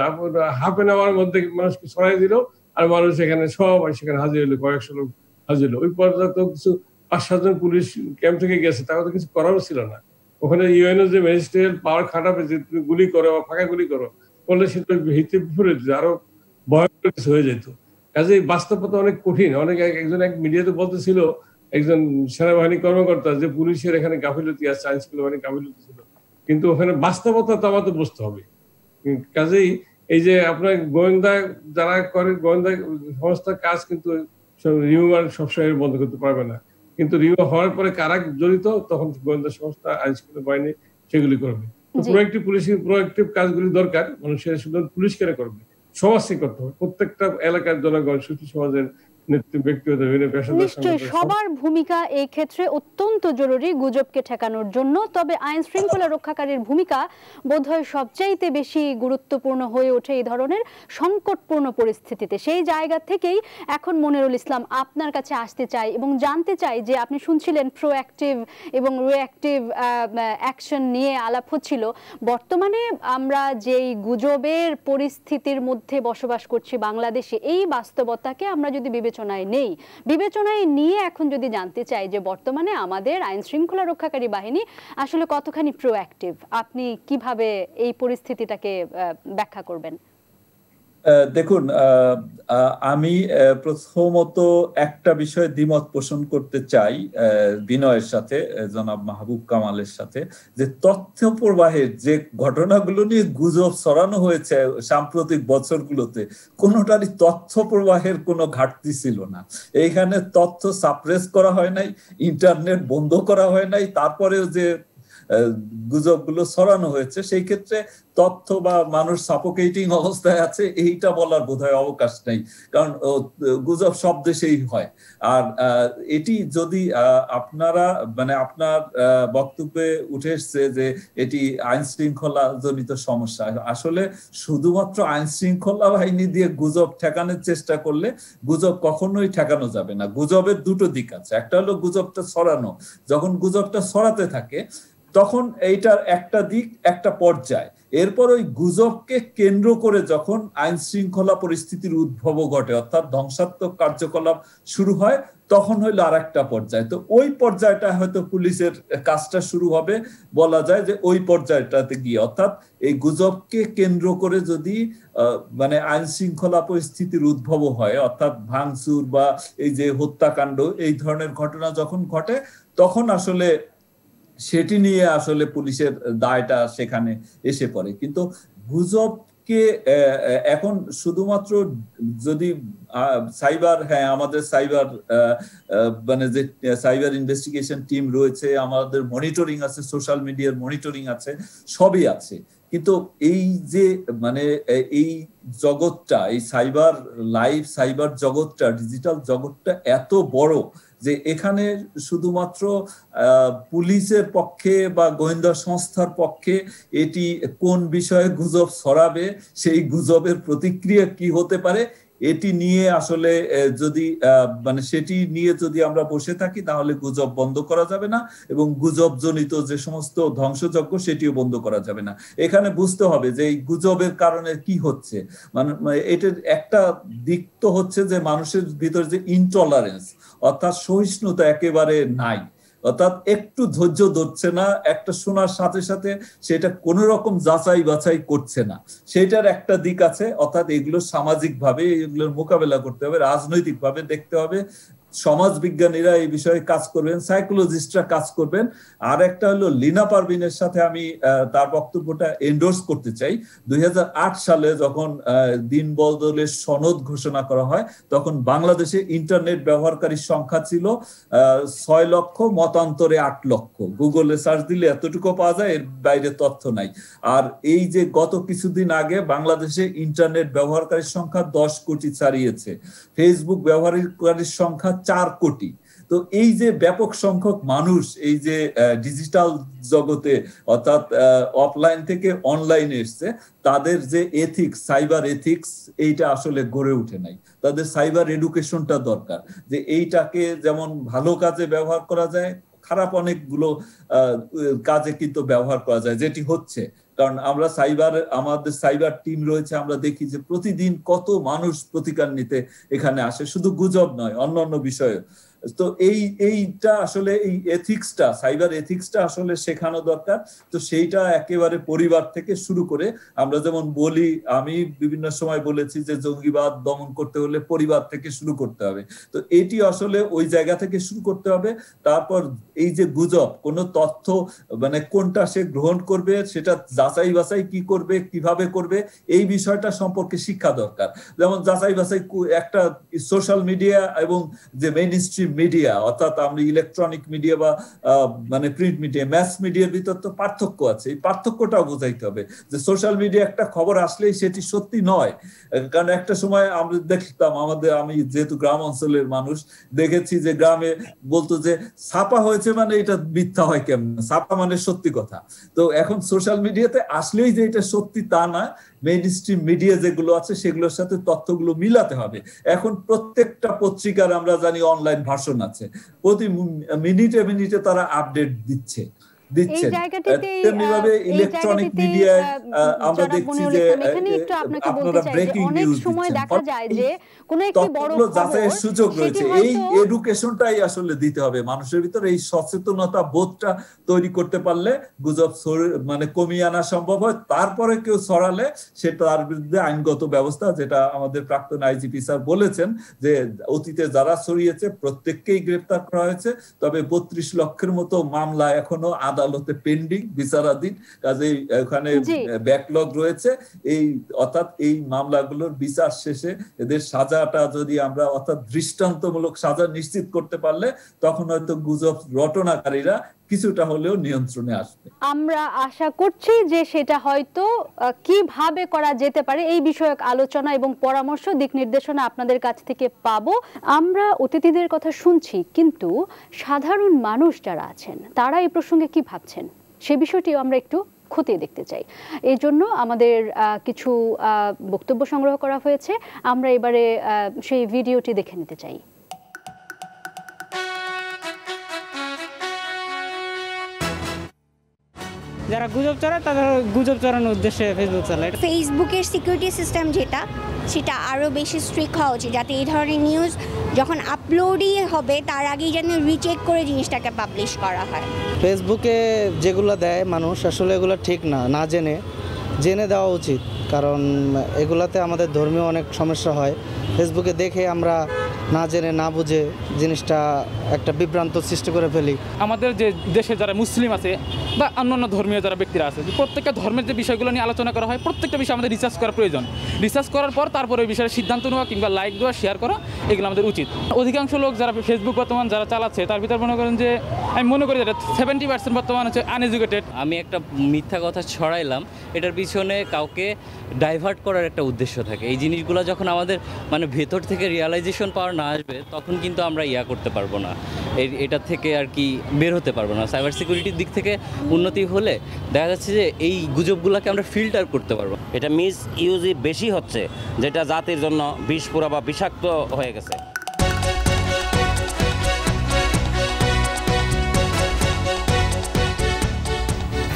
হাফ এন আওয়ার মধ্যে মানুষকে ছড়াই দিল, আর মানুষ এখানে সবাই সেখানে হাজির হলো, কয়েকশো লোক হাজির হলো। ওই পর্যন্ত কিছু 5-7 জন পুলিশ ক্যাম্প থেকে গেছে, তারা তো কিছু করারও ছিল না। ওখানে ইউএনও যে ম্যাজিস্ট্রেট পাওয়ার খাটাবে যে তুমি গুলি করো বা ফাঁকা গুলি করো, করলে সেটা হিতে বিপরীত, আরো ভয়ঙ্কর কিছু হয়ে যেত। কাজে বাস্তবতা অনেক কঠিন। একজন মিডিয়াতে বলতেছিল, একজন সেনাবাহিনী কর্মকর্তা, যে পুলিশের এখানে গাফিলতি আছে, আইন শৃঙ্খলা বাহিনী গাফিলতি ছিল, কিন্তু ওখানে বাস্তবতা তো আমাদের বুঝতে হবে। কাজেই এই যে আপনার গোয়েন্দা যারা করে, গোয়েন্দা সংস্থার কাজ কিন্তু রিমুভার সবসময় বন্ধ করতে পারবে না, কিন্তু রিমুভ হওয়ার পরে কারা জড়িত, তখন গোয়েন্দা সংস্থা, আইন শৃঙ্খলা বাহিনী সেগুলি করবে। প্রোঅ্যাক্টিভ পুলিশিং, প্রোঅ্যাক্টিভ কাজগুলি দরকার। মানুষের শুধু পুলিশ কেন করবে, সমাজকে করতে হবে। প্রত্যেকটা এলাকার জনগণ, সুশীল সমাজের ব্যক্তিগত নিশ্চয়ই সবার ভূমিকা এই ক্ষেত্রে অত্যন্ত জরুরি গুজবকে ঠেকানোর জন্য। তবে আইন শৃঙ্খলা রক্ষাকারীর ভূমিকা বোধহয় সবচাইতে বেশি গুরুত্বপূর্ণ হয়ে ওঠে এই ধরনের সংকটপূর্ণ পরিস্থিতিতে। সেই জায়গা থেকেই এখন মনিরুল ইসলাম আপনার কাছে আসতে চাই এবং জানতে চাই যে আপনি শুনছিলেন প্রোঅ্যাক্টিভ এবং রিঅ্যাক্টিভ অ্যাকশন নিয়ে আলাপ হচ্ছিল। বর্তমানে আমরা যেই গুজবের পরিস্থিতির মধ্যে বসবাস করছি বাংলাদেশে, এই বাস্তবতাকে আমরা যদি বিবেচনায় নিয়ে এখন যদি জানতে চাই যে বর্তমানে আমাদের আইন শৃঙ্খলা রক্ষাকারী বাহিনী আসলে কতখানি প্রোঅ্যাক্টিভ, আপনি কিভাবে এই পরিস্থিতিটাকে ব্যাখ্যা করবেন? দেখুন, আমি প্রথমত একটা বিষয়ে দ্বিমত পোষণ করতে চাই বিনয়ের সাথে, জনাব মাহবুব কামালের সাথে, যে তথ্য প্রবাহের যে ঘটনাগুলো নিয়ে গুজব ছড়ানো হয়েছে সাম্প্রতিক বছরগুলোতে, কোনোটারই তথ্য প্রবাহের কোনো ঘাটতি ছিল না। এইখানে তথ্য সাপ্রেস করা হয় নাই, ইন্টারনেট বন্ধ করা হয় নাই, তারপরেও যে গুজবগুলো ছড়ানো হয়েছে সেই ক্ষেত্রে তথ্য বা মানুষ সাফোকেটিং অবস্থায় আছে এইটা বলার বোধহয় অবকাশ নেই, কারণ গুজব সব দেশেই হয়। আর এটি যদি আপনারা মানে আপনার বক্তব্যে উঠে এসছে যে এটি আইন শৃঙ্খলা জনিত সমস্যা, আসলে শুধুমাত্র আইন শৃঙ্খলা বাহিনী দিয়ে গুজব ঠেকানোর চেষ্টা করলে গুজব কখনোই ঠেকানো যাবে না। গুজবের দুটো দিক আছে, একটা হলো গুজবটা ছড়ানো, যখন গুজবটা ছড়াতে থাকে তখন এইটার একটা দিক একটা পর্যায়, এরপর ওই গুজবকে কেন্দ্র করে যখন আইন শৃঙ্খলা পরিস্থিতির উদ্ভব ঘটে অর্থাৎ ধ্বংসাত্মক কার্যকলাপ শুরু হয় তখন হইলো আর একটা পর্যায়। তো ওই পর্যায়টা হয়তো পুলিশের কাজটা শুরু হবে, বলা যায় যে ওই পর্যায়টাতে গিয়ে, অর্থাৎ এই গুজবকে কেন্দ্র করে যদি মানে আইন শৃঙ্খলা পরিস্থিতির উদ্ভব হয়, অর্থাৎ ভাঙচুর বা এই যে হত্যাকাণ্ড এই ধরনের ঘটনা যখন ঘটে তখন আসলে সেটি নিয়ে আসলে পুলিশের দায়টা সেখানে এসে পড়ে। কিন্তু গুজবকে এখন শুধুমাত্র যদি সাইবার, হ্যাঁ আমাদের সাইবার মানে যে সাইবার ইনভেস্টিগেশন টিম রয়েছে, আমাদের মনিটরিং আছে, সোশ্যাল মিডিয়ার মনিটরিং আছে, সবই আছে, কিন্তু এই যে মানে এই জগৎটা, এই সাইবার লাইফ, সাইবার জগৎটা, ডিজিটাল জগৎটা এত বড় যে এখানে শুধুমাত্র পুলিশের পক্ষে বা গোয়েন্দা সংস্থার পক্ষে এটি কোন বিষয়ে গুজব ছড়াবে, সেই গুজবের প্রতিক্রিয়া কি হতে পারে, এটি নিয়ে আসলে যদি মানে সেটি নিয়ে যদি আমরা বসে থাকি তাহলে গুজব বন্ধ করা যাবে না, এবং গুজব জনিত যে সমস্ত ধ্বংসযজ্ঞ সেটিও বন্ধ করা যাবে না। এখানে বুঝতে হবে যে এই গুজবের কারণে কি হচ্ছে, মানে এটার একটা দিক তো হচ্ছে যে মানুষের ভিতরে যে ইনটলারেন্স অর্থাৎ সহিষ্ণুতা একেবারে নাই, অর্থাৎ একটু ধৈর্য ধরছে না, একটা শোনার সাথে সাথে সেটা কোনো রকম যাচাই বাছাই করছে না, সেটার একটা দিক আছে। অর্থাৎ এগুলো সামাজিক ভাবে এগুলোর মোকাবেলা করতে হবে, রাজনৈতিক ভাবে দেখতে হবে, সমাজ বিজ্ঞানীরা এই বিষয়ে কাজ করবেন, সাইকোলজিস্টরা কাজ করবেন। আর একটা হলো লিনা পারভিনের সাথে আমি তার বক্তব্যটা এন্ডোর্স করতে চাই। 2008 সালে যখন দিন বদলের সনদ ঘোষণা করা হয় তখন বাংলাদেশে ইন্টারনেট ব্যবহারকারীর সংখ্যা ছিল 6 লক্ষ, মতান্তরে 8 লক্ষ। গুগলে সার্চ দিলে এতটুকু পাওয়া যায়, এর বাইরে তথ্য নাই। আর এই যে গত কিছুদিন আগে বাংলাদেশে ইন্টারনেট ব্যবহারকারীর সংখ্যা 10 কোটি ছাড়িয়েছে, ফেসবুক ব্যবহারকারীর সংখ্যা 4 কোটি। তো এই যে ব্যাপক সংখ্যক মানুষ এই যে ডিজিটাল জগতে অর্থাৎ অফলাইন থেকে অনলাইনে এসছে, তাদের যে এথিক্স, সাইবার এথিক্স, এইটা আসলে গড়ে উঠে নাই। তাদের সাইবার এডুকেশনটা দরকার, যে এইটাকে যেমন ভালো কাজে ব্যবহার করা যায়, খারাপ অনেকগুলো কাজে কিন্তু ব্যবহার করা যায়, যেটি হচ্ছে। কারণ আমরা আমাদের সাইবার টিম রয়েছে, আমরা দেখি যে প্রতিদিন কত মানুষ প্রতিকার নিতে এখানে আসে, শুধু গুজব নয় অন্যান্য বিষয়ে। তো এইটা আসলে এই এথিক্সটা, সাইবার এথিক্সটা আসলে শেখানো দরকার। তো সেইটা একেবারে পরিবার থেকে শুরু করে, আমরা যেমন বলি, আমি বিভিন্ন সময় বলেছি যে জঙ্গিবাদ দমন করতে হলে পরিবার থেকে শুরু করতে হবে। তো এটি আসলে ওই জায়গা থেকে শুরু করতে হবে। তারপর এই যে গুজব, কোনো তথ্য মানে কোনটা সে গ্রহণ করবে, সেটা যাচাই বাছাই কি করবে, কিভাবে করবে, এই বিষয়টা সম্পর্কে শিক্ষা দরকার। যেমন যাচাই বাছাই একটা সোশ্যাল মিডিয়া এবং যে মেইন স্ট্রিম মিডিয়া, অর্থাৎ আমরা ইলেকট্রনিক মিডিয়া বা মানে প্রিন্ট মিডিয়া, ম্যাস মিডিয়ার ভিতর তো পার্থক্য আছে। এই পার্থক্যটাও বোঝাইতে হবে যে সোশ্যাল মিডিয়া একটা খবর আসলেই সেটি সত্যি নয়। কারণ একটা সময় আমরা দেখতাম, আমি যেহেতু গ্রাম অঞ্চলের মানুষ, দেখেছি যে গ্রামে বলতো যে ছাপা হয়েছে মানে এটা মিথ্যা হয় কেমন, ছাপা মানে সত্যি কথা। তো এখন সোশ্যাল মিডিয়াতে আসলেই যে এটা সত্যি তা না, মেইন স্ট্রিম মিডিয়া যেগুলো আছে সেগুলোর সাথে তথ্যগুলো মিলাতে হবে। এখন প্রত্যেকটা পত্রিকার আমরা জানি অনলাইন ভার্সন আছে, প্রতি মিনিটে মিনিটে তারা আপডেট দিচ্ছে। দিচ্ছেন। তেমনি ভাবে ইলেকট্রনিক মিডিয়ায় আমরা দেখছি যে আপনারা ব্রেকিং নিউজ দিচ্ছেন, তথ্যগুলো যাচাইয়ের সুযোগ রয়েছে। এই এডুকেশনটাই আসলে দিতে হবে মানুষের ভিতরে, এই সচেতনতা বোধটা তৈরি করতে পারলে গুজব মানে কমিয়ে আনা সম্ভব হয়। তারপরে কেউ ছড়ালে সেটা তার বিরুদ্ধে আইনগত ব্যবস্থা, যেটা আমাদের প্রাক্তন আইজিপি স্যার বলেছেন যে অতীতে যারা ছড়িয়েছে প্রত্যেককেই গ্রেফতার করা হয়েছে, তবে 32 লক্ষের মতো মামলা এখনো আদালতে পেন্ডিং, বিচারাধীন, কাজেই ওখানে ব্যাকলগ রয়েছে। অর্থাৎ এই মামলাগুলোর বিচার শেষে এদের সাজাটা যদি আমরা অর্থাৎ দৃষ্টান্তমূলক সাজা নিশ্চিত করতে পারলে তখন হয়তো গুজব রটনাকারীরা কিছুটা হলেও নিয়ন্ত্রণে আসবে। আমরা আশা করছি যে সেটা হয়তো কিভাবে করা যেতে পারে এই বিষয়ক আলোচনা এবং পরামর্শ, দিক নির্দেশনা আপনাদের কাছ থেকে পাবো। আমরা অতিথিদের কথা শুনছি, কিন্তু সাধারণ মানুষ যারা আছেন তারা এই প্রসঙ্গে কি ভাবছেন সে বিষয়টিও আমরা একটু খতিয়ে দেখতে চাই। এই জন্য আমাদের কিছু বক্তব্য সংগ্রহ করা হয়েছে, আমরা এবারে সেই ভিডিওটি দেখে নিতে চাই। যারা গুজব ছড়ায় তারা গুজব ছড়ানোর উদ্দেশ্যে ফেসবুক চালায়। ফেসবুকের সিকিউরিটি সিস্টেম সেটা আরও বেশি স্ট্রিক্ট হওয়া উচিত, যাতে এই ধরনের নিউজ যখন আপলোডই হবে তার আগেই যেন রিচেক করে জিনিসটাকে পাবলিশ করা হয়। ফেসবুকে যেগুলো দেয় মানুষ আসলে এগুলো ঠিক না, না জেনে দেওয়া উচিত, কারণ এগুলাতে আমাদের ধর্মীয় অনেক সমস্যা হয়। ফেসবুকে দেখে আমরা না জেনে না বুঝে জিনিসটা একটা বিভ্রান্ত সৃষ্টি করে ফেলি। আমাদের যে দেশে যারা মুসলিম আছে বা অন্যান্য ধর্মীয় যারা ব্যক্তিরা আছে, প্রত্যেকটা ধর্মের যে বিষয়গুলো নিয়ে আলোচনা করা হয়, প্রত্যেকটা বিষয় আমাদের রিসার্চ করা প্রয়োজন। রিসার্চ করার পর তারপরে ওই বিষয়ে সিদ্ধান্ত নেওয়া কিংবা লাইক দেওয়া, শেয়ার করা, এগুলো আমাদের উচিত। অধিকাংশ লোক যারা ফেসবুক বর্তমান যারা চালাচ্ছে তার ভিতরে মনে করেন যে আমি মনে করি যে 70% বর্তমান হচ্ছে আনএডুকেটেড। আমি একটা মিথ্যা কথা ছড়াইলাম, এটার পিছনে কাউকে ডাইভার্ট করার একটা উদ্দেশ্য থাকে। এই জিনিসগুলো যখন আমাদের মানে ভেতর থেকে রিয়ালাইজেশন পাওয়ার না আসবে তখন কিন্তু আমরা করতে পারবো না, এটা থেকে আর কি বের হতে পারবো না। সাইবার সিকিউরিটির দিক থেকে উন্নতি হলে দেখা যাচ্ছে যে এই গুজবগুলোকে আমরা ফিল্টার করতে পারবো। এটা মিস ইউজই বেশি হচ্ছে, যেটা জাতির জন্য বিষপুরা বা বিষাক্ত হয়ে গেছে।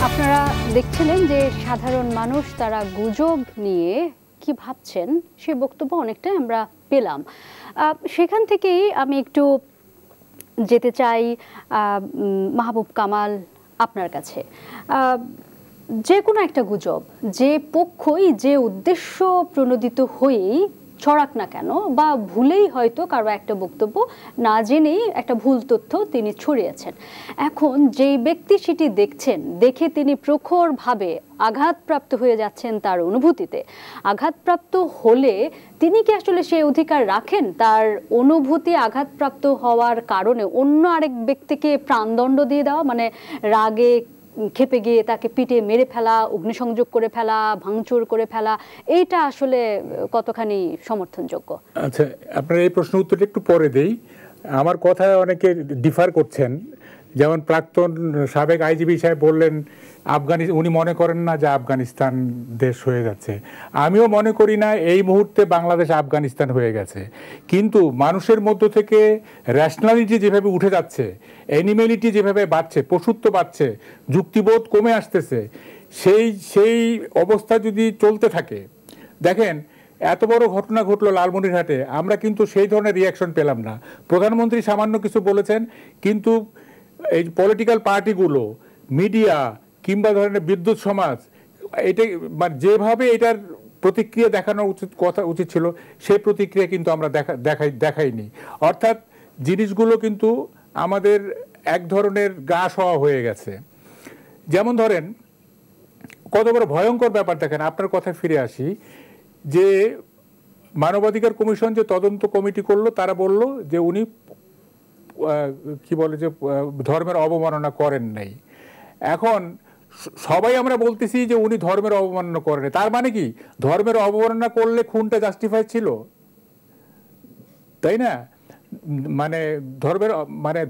আপনারা দেখছিলেন যে সাধারণ মানুষ তারা গুজব নিয়ে কি ভাবছেন সে বক্তব্য অনেকটা আমরা পেলাম। সেখান থেকেই আমি একটু যেতে চাই মাহবুব কামাল আপনার কাছে। যে কোনো একটা গুজব যে পক্ষই যে উদ্দেশ্য প্রণোদিত হয়েই ছড়াক না কেন বা ভুলেই হয়তো কারো একটা বক্তব্য না জেনেই একটা ভুল তথ্য তিনি ছড়িয়েছেন, এখন যেই ব্যক্তি সেটি দেখছেন, দেখে তিনি প্রখরভাবে আঘাতপ্রাপ্ত হয়ে যাচ্ছেন, তার অনুভূতিতে আঘাতপ্রাপ্ত হলে তিনি কি আসলে সেই অধিকার রাখেন তার অনুভূতি আঘাতপ্রাপ্ত হওয়ার কারণে অন্য আরেক ব্যক্তিকে প্রাণদণ্ড দিয়ে দেওয়া, মানে রাগে খেপে গিয়ে তাকে পিটে মেরে ফেলা, অগ্নিসংযোগ করে ফেলা, ভাঙচুর করে ফেলা, এইটা আসলে কতখানি সমর্থনযোগ্য? আচ্ছা, আপনার এই প্রশ্ন উত্তরটা একটু পরে দেই। আমার কথায় অনেকে ডিফার করছেন, যেমন প্রাক্তন সাবেক আইজিপি সাহেব বললেন উনি মনে করেন না যে আফগানিস্তান দেশ হয়ে যাচ্ছে। আমিও মনে করি না এই মুহূর্তে বাংলাদেশ আফগানিস্তান হয়ে গেছে, কিন্তু মানুষের মধ্য থেকে র্যাশনালিটি যেভাবে উঠে যাচ্ছে, অ্যানিমেলিটি যেভাবে বাড়ছে, পশুত্ব বাড়ছে, যুক্তিবোধ কমে আসতেছে, সেই অবস্থা যদি চলতে থাকে, দেখেন এত বড় ঘটনা ঘটলো লালমনিরহাটে, আমরা কিন্তু সেই ধরনের রিয়াকশন পেলাম না। প্রধানমন্ত্রী সামান্য কিছু বলেছেন, কিন্তু এই পলিটিক্যাল পার্টিগুলো, মিডিয়া কিংবা ধরনের বিদ্যুৎ সমাজ, এটা মানে যেভাবে এটার প্রতিক্রিয়া দেখানো উচিত ছিল সেই প্রতিক্রিয়া কিন্তু আমরা দেখাইনি। অর্থাৎ জিনিসগুলো কিন্তু আমাদের এক ধরনের গা সওয়া হয়ে গেছে। যেমন ধরেন কত বড় ভয়ঙ্কর ব্যাপার, দেখেন আপনার কথায় ফিরে আসি, যে মানবাধিকার কমিশন যে তদন্ত কমিটি করলো তারা বলল যে উনি কি বলে যে ধর্মের অবমাননা করেন নাই। এখন সবাই আমরা বলতেছি যে উনি ধর্মের অবমাননা করেন, তার মানে কি ধর্মের অবমাননা করলে খুনটা জাস্টিফাই ছিল, তাই না? মানে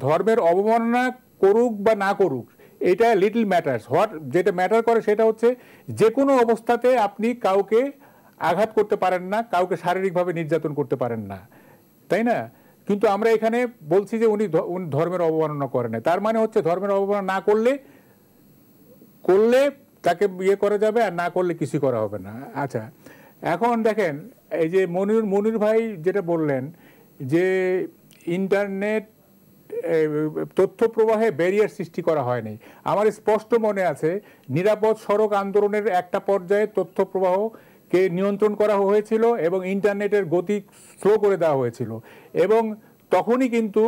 ধর্মের অবমাননা করুক বা না করুক এটা লিটল ম্যাটার্স। যেটা ম্যাটার করে সেটা হচ্ছে যে কোনো অবস্থাতে আপনি কাউকে আঘাত করতে পারেন না, কাউকে শারীরিকভাবে নির্যাতন করতে পারেন না, তাই না? কিন্তু আমরা এখানে বলছি যে উনি ধর্মের অবমাননা করেন না, তার মানে হচ্ছে ধর্মের অবমাননা না করলে করলে তাকে ইয়ে করা যাবে, আর না করলে কিছু করা হবে না। আচ্ছা, এখন দেখেন এই যে মনির ভাই যেটা বললেন যে ইন্টারনেট তথ্য প্রবাহে ব্যারিয়ার সৃষ্টি করা হয়নি। আমার স্পষ্ট মনে আছে নিরাপদ সড়ক আন্দোলনের একটা পর্যায়ে তথ্য প্রবাহকে নিয়ন্ত্রণ করা হয়েছিল এবং ইন্টারনেটের গতি স্লো করে দেওয়া হয়েছিল, এবং তখনই কিন্তু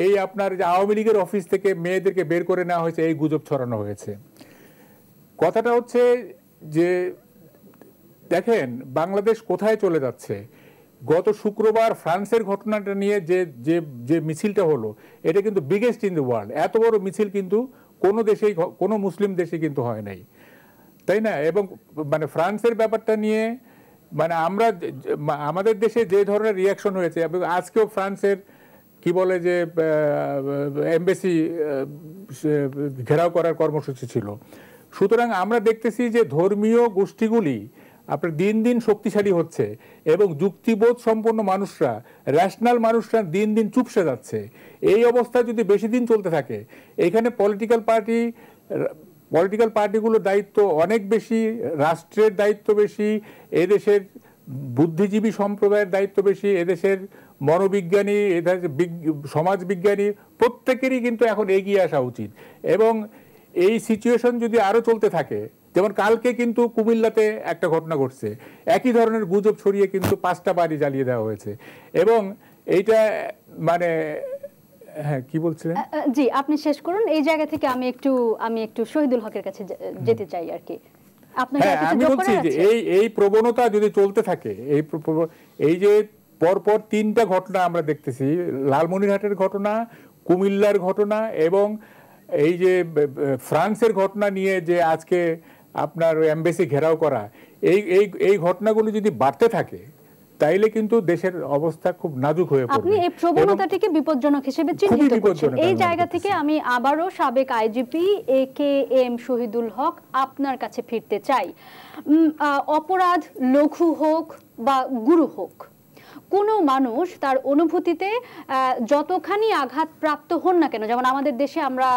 এই আপনার যে আওয়ামী লীগের অফিস থেকে মেয়েদেরকে বের করে নেওয়া হয়েছে, এই গুজব ছড়ানো হয়েছে। কথাটা হচ্ছে যে দেখেন বাংলাদেশ কোথায় চলে যাচ্ছে। গত শুক্রবার ফ্রান্সের ঘটনাটা নিয়ে যে যে যে মিছিলটা হলো, এটা কিন্তু বিগেস্ট ইন দ্য ওয়ার্ল্ড। এত বড় মিছিল কিন্তু কোনো দেশেই, কোনো মুসলিম দেশে কিন্তু হয় নাই, তাই না? এবং মানে ফ্রান্সের ব্যাপারটা নিয়ে মানে আমরা আমাদের দেশে যে ধরনের রিয়াকশন হয়েছে, এবং আজকেও ফ্রান্সের কি বলে যে এমবেসি ঘেরাও করার কর্মসূচি ছিল। সুতরাং আমরা দেখতেছি যে ধর্মীয় গোষ্ঠীগুলি আপনার দিন দিন শক্তিশালী হচ্ছে এবং যুক্তিবোধ সম্পন্ন মানুষরা, র্যাশনাল মানুষরা দিন দিন চুপসে যাচ্ছে। এই অবস্থা যদি বেশি দিন চলতে থাকে, এখানে পলিটিক্যাল পার্টিগুলোর দায়িত্ব অনেক বেশি, রাষ্ট্রের দায়িত্ব বেশি, এদেশের বুদ্ধিজীবী সম্প্রদায়ের দায়িত্ব বেশি, এদেশের মনোবিজ্ঞানী, এদেশের সমাজবিজ্ঞানী প্রত্যেকেরই কিন্তু এখন এগিয়ে আসা উচিত। এবং এই সিচুয়েশন যদি আরও চলতে থাকে, যেমন কালকে কিন্তু কুমিল্লাতে একটা ঘটনা ঘটছে, একই ধরনের গুজব ছড়িয়ে কিন্তু 5টা বাড়ি জ্বালিয়ে দেওয়া হয়েছে। এবং এইটা মানে হ্যাঁ কি বলছিলেন? জি আপনি শেষ করুন। এই জায়গা থেকে আমি একটু শহীদুল হকের কাছে যেতে চাই আর কি। হ্যাঁ, আমি বলছি যে এই প্রবণতা যদি চলতে থাকে, এই যে পরপর 3টা ঘটনা আমরা দেখতেছি, লালমনিরহাটের ঘটনা, কুমিল্লার ঘটনা এবং এই যে ফ্রান্সের ঘটনা নিয়ে যে আজকে আপনার এমবেসি ঘেরাও করা, এই ঘটনাগুলো যদি বাড়তে থাকে তাইলে কিন্তু দেশের অবস্থা খুব নাজুক হয়ে পড়বে। আপনি এই প্রবণতাটিকে বিপজ্জনক হিসেবে চিহ্নিত করছেন। এই জায়গা থেকে আমি আবারও সাবেক আইজিপি AKM শহীদুল হক আপনার কাছে ফিরতে চাই। অপরাধ লঘু হোক বা গুরু হোক, কোনো মানুষ তার অনুভূতিতে যতখানি আঘাতপ্রাপ্ত হন না কেন, যেমন আমাদের দেশে আমরা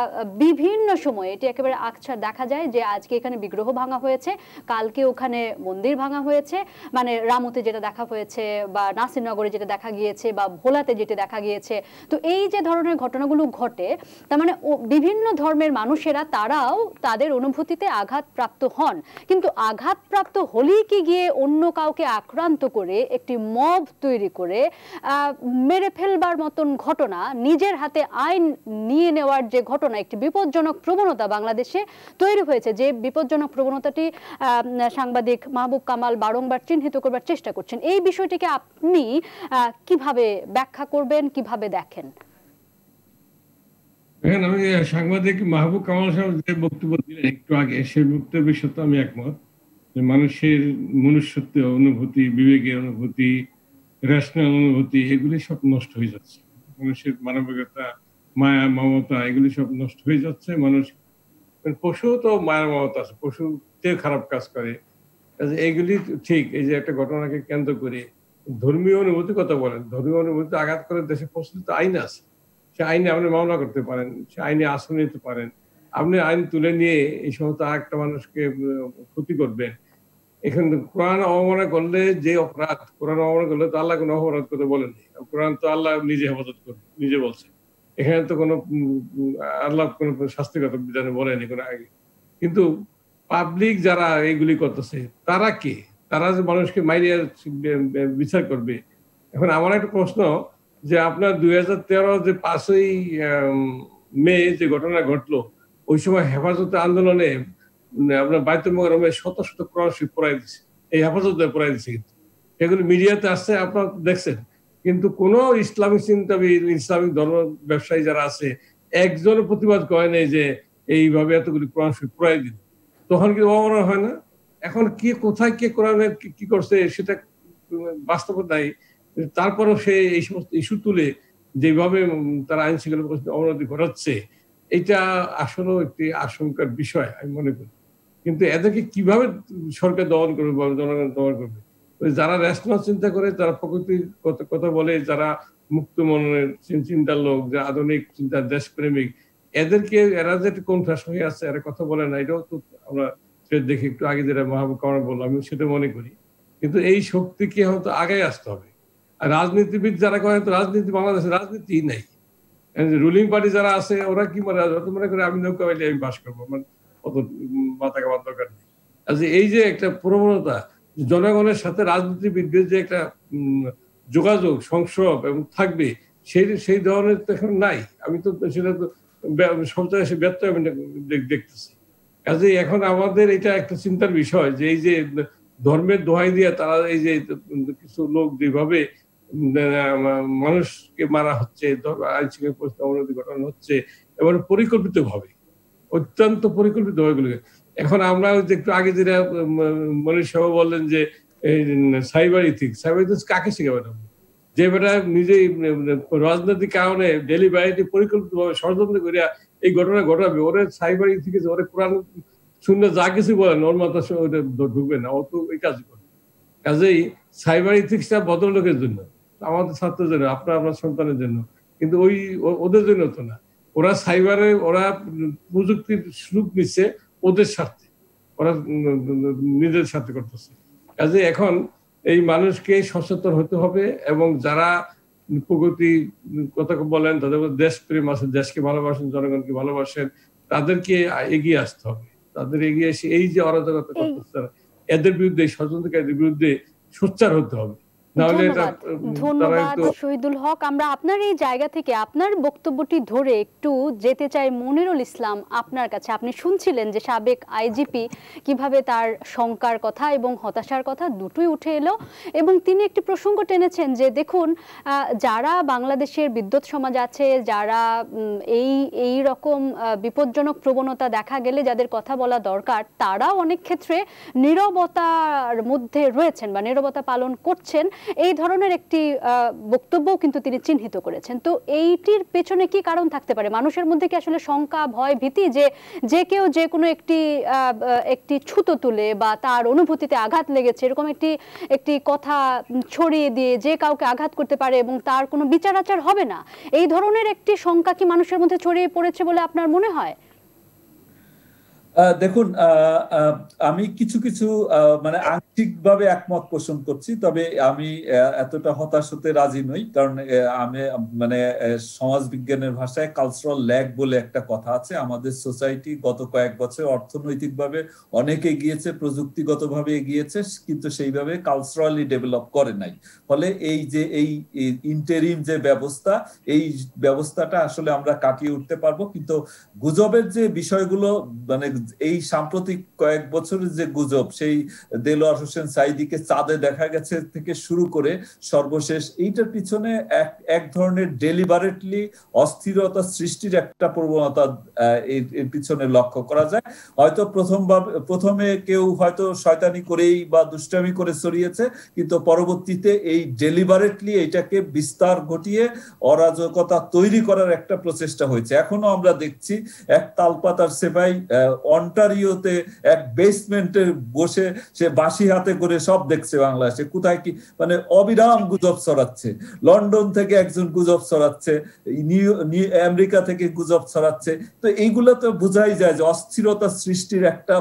বিভিন্ন সময়ে এটি একেবারে আকছার দেখা যায় যে আজকে এখানে বিগ্রহ ভাঙা হয়েছে, কালকে ওখানে মন্দির ভাঙা হয়েছে, মানে রামুতে যেটা দেখা হয়েছে বা নাসিরনগরে যেটা দেখা গিয়েছে বা ভোলাতে যেটা দেখা গিয়েছে। তো এই যে ধরনের ঘটনাগুলো ঘটে, তার মানে বিভিন্ন ধর্মের মানুষেরা তারাও তাদের অনুভূতিতে আঘাতপ্রাপ্ত হন, কিন্তু আঘাতপ্রাপ্ত হলেই কি গিয়ে অন্য কাউকে আক্রান্ত করে একটি মব তৈরি করে মেরে ফেলবার মতন ঘটনা, নিজের হাতে আইন নিয়ে নেওয়ার যে ঘটনা, একটি বিপজ্জনক প্রবণতা বাংলাদেশে তৈরি হয়েছে, যে বিপজ্জনক প্রবণতাটি সাংবাদিক মাহবুব কামাল বারংবার চিহ্নিত করবার চেষ্টা করছেন। এই বিষয়টিকে আপনি কিভাবে ব্যাখ্যা করবেন, কিভাবে দেখেন? আমি সাংবাদিক মাহবুব কামাল সাহেব যে বক্তব্য দিলেন একটু আগে, সেই বক্তব্যের সাথে আমি একমত যে মানুষের মনুষ্যত্ব, অনুভূতি, বিবেকের অনুভূতি, রেশনাল অনুভূতি, এগুলি সব নষ্ট হয়ে যাচ্ছে। মানুষের মানবিকতা, মায়া, মমতা, এগুলি সব নষ্ট হয়ে যাচ্ছে। মানুষ, পশু তো মায়া মমতা আছে, পশুতে খারাপ কাজ করে, এইগুলি ঠিক। এই যে একটা ঘটনাকে কেন্দ্র করে ধর্মীয় অনুভূতি কথা বলেন, ধর্মীয় অনুভূতি আঘাত করে দেশে প্রচলিত আইন আছে, সে আইনে আপনি মামলা করতে পারেন, সে আইনে আশ্রয় নিতে পারেন। আপনি আইন তুলে নিয়ে এই সমস্ত একটা মানুষকে ক্ষতি করবেন। এখানে কোরআন অবমাননা করলে যে অপরাধ, কোরআন অবমাননা করলে তো আল্লাহ কোনো অপরাধ করতে বলেননি। কোরআন তো আল্লাহ নিজে হেফাজত করবে, নিজে বলছে। এখানে তো কোনো আল্লাহ কোনো শাস্তিগত বিধানে বলেনি কোনো আগে। কিন্তু পাবলিক যারা এইগুলি করতেছে তারা কে? তারা যে মানুষকে মাইরিয়া বিচার করবে। এখন আমার একটা প্রশ্ন যে আপনার 2013 যে 5ই মে যে ঘটনা ঘটলো, ওই সময় হেফাজতে আন্দোলনে আপনার বাইতুল মুকাররমে শত শত কোরআন শরীফ পড়াই দিচ্ছে, এই হেফাজতে পড়াই দিচ্ছে। কিন্তু এগুলো মিডিয়াতে আসছে, আপনারা দেখছেন। কিন্তু কোন ইসলামিক চিন্তাবিদ, ইসলামিক ধর্ম ব্যবসায়ী যারা আছে, একজন প্রতিবাদ করে নেই যে এইভাবে এতগুলি কোরআন শরীফ পড়াই দিল। তখন কি অবমাননা হয় না? এখন কে কোথায় কে কোরআনের কি করছে সেটা বাস্তবতা নাই। তারপরেও সে এই সমস্ত ইস্যু তুলে যেভাবে তারা আইন শৃঙ্খলা অবনতি ঘটাচ্ছে, এটা আসলে একটি আশঙ্কার বিষয় আমি মনে করি। কিন্তু এদেরকে কিভাবে সরকার দমন করবে বা জনগণ দমন করবে? যারা রেশনাল চিন্তা করে, যারা প্রকৃতির কথা বলে, যারা মুক্ত মনের চিন্তার লোক, যারা আধুনিক চিন্তার দেশপ্রেমিক, এদেরকে এরা যে কনফাস হয়ে আছে, এরা কথা বলে না, এটাও তো আমরা দেখি একটু আগে যেটা মাহবুব কামাল বললাম, আমি সেটা মনে করি। কিন্তু এই শক্তিকে হয়তো আগে আসতে হবে। আর রাজনীতিবিদ যারা করেন, তো রাজনীতি বাংলাদেশের রাজনীতি নেই। রুলিং পার্টি যারা আছে ওরা কি মনে করে আমি নৌকা বাইলে আমি বাস করবো, মানে অত মাথা কামার দরকার নেই। এই যে একটা প্রবণতা, জনগণের সাথে রাজনীতিবিদদের যে একটা যোগাযোগ সংস্রব এবং থাকবে, সেই ধরনের তো এখন নাই। আমি তো সেটা তো সব জায়গায় সে ব্যর্থ আমি দেখতেছি। কাজে এখন আমাদের এটা একটা চিন্তার বিষয় যে এই যে ধর্মের দোহাই দিয়ে তারা এই যে কিছু লোক যেভাবে মানুষকে মারা হচ্ছে, আইন শৃঙ্খলা পরিস্থিতি অবনতি ঘটানো হচ্ছে, এবং পরিকল্পিত ভাবে, অত্যন্ত পরিকল্পিত ভাবে। এখন আমরা একটু আগে যেটা মনীষ সাহা বললেন যে সাইবার ইথিক্স কাকে শেখাবেন? যে বেটা নিজেই রাজনৈতিক কারণে ডেলিভারিটি পরিকল্পিত ভাবে ষড়যন্ত্র করিয়া এই ঘটনা ঘটাবে, ওরা সাইবার ইথিক্স, ওরা কোরআন শুনলে যা কিছু বলেন ওর মাথা ঢুকবে না, ও তো ওই কাজ করবে। কাজেই সাইবার ইথিক্সটা ভদ্রলোকের জন্য, আমাদের ছাত্রের জন্য, আপনার সন্তানের জন্য, কিন্তু ওদের জন্য তো না। ওরা সাইবারে ওরা প্রযুক্তির সুযোগ নিচ্ছে ওদের স্বার্থে, ওরা নিজের স্বার্থে করতেছে। কাজে এখন এই মানুষকে সচেতন হতে হবে, এবং যারা প্রগতি কথা বলেন, তাদের দেশপ্রেম আছে, দেশকে ভালোবাসেন, জনগণকে ভালোবাসেন, তাদেরকে এগিয়ে আসতে হবে। তাদের এগিয়ে এসে এই যে অরাজকতা করতেছে এদের বিরুদ্ধে, ষড়যন্ত্রকারীদের বিরুদ্ধে সোচ্চার হতে হবে। ধন্যবাদ শহীদুল হক। আমরা আপনার এই জায়গা থেকে আপনার বক্তব্যটি ধরে একটু যেতে চাই মনিরুল ইসলাম আপনার কাছে। আপনি শুনছিলেন যে সাবেক আইজিপি কিভাবে তার শঙ্কার কথা এবং হতাশার কথা দুটোই উঠে এলো, এবং তিনি একটি প্রসঙ্গ টেনেছেন যে দেখুন, যারা বাংলাদেশের বিদ্যুৎ সমাজ আছে, যারা এই রকম বিপজ্জনক প্রবণতা দেখা গেলে যাদের কথা বলা দরকার, তারাও অনেক ক্ষেত্রে নীরবতার মধ্যে রয়েছেন বা নীরবতা পালন করছেন। এই ধরনের একটি বক্তব্যও কিন্তু তিনি চিহ্নিত করেছেন। তো এইটির পেছনে কি কারণ থাকতে পারে? মানুষের মধ্যে কি আসলে শঙ্কা, ভয়, ভীতি যে কেউ যে কোনো একটি ছুতো তুলে বা তার অনুভূতিতে আঘাত লেগেছে এরকম একটি কথা ছড়িয়ে দিয়ে যে কাউকে আঘাত করতে পারে এবং তার কোনো বিচার আচার হবে না, এই ধরনের একটি শঙ্কা কি মানুষের মধ্যে ছড়িয়ে পড়েছে বলে আপনার মনে হয়? দেখুন, আমি কিছু মানে আংশিকভাবে একমত পোষণ করছি, তবে আমি এতটা হতাশ হতে রাজি নই। কারণ আমি মানে সমাজ বিজ্ঞানের ভাষায় কালচারাল ল্যাগ বলে একটা কথা আছে। আমাদের সোসাইটি গত কয়েক বছর অর্থনৈতিকভাবে অনেক এগিয়েছে, প্রযুক্তিগতভাবে এগিয়েছে, কিন্তু সেইভাবে কালচারালি ডেভেলপ করে নাই। ফলে এই যে এই ইন্টারিম যে ব্যবস্থা, এই ব্যবস্থাটা আসলে আমরা কাটিয়ে উঠতে পারবো। কিন্তু গুজবের যে বিষয়গুলো, মানে এই সাম্প্রতিক কয়েক বছরের যে গুজব, সেই দেলোয়ার হোসেন সাঈদীকে চাঁদে দেখা গেছে থেকে শুরু করে সর্বশেষ, এইটার পিছনে এক ধরনের ডেলিবারেটলি অস্থিরতা সৃষ্টির একটা প্রবণতা এর পিছনে লক্ষ্য করা যায়। হয়তো প্রথমে কেউ হয়তো শয়তানি করেই বা দুষ্টামি করে ছড়িয়েছে, কিন্তু পরবর্তীতে এই ডেলিবারেটলি এটাকে বিস্তার ঘটিয়ে অরাজকতা তৈরি করার একটা প্রচেষ্টা হয়েছে। এখনো আমরা দেখছি এক তালপাতার সেবাই অন্টারিওতে এক বেসমেন্টে বসে সে বাঁশি হাতে করে সব দেখছে বাংলাদেশে কোথায় কি, মানে অবিরাম গুজব ছড়াচ্ছে। লন্ডন থেকে একজন গুজব ছড়াচ্ছে, আমেরিকা থেকে গুজব ছড়াচ্ছে। তো এইগুলো তো বোঝাই যায় যে অস্থিরতা সৃষ্টির একটা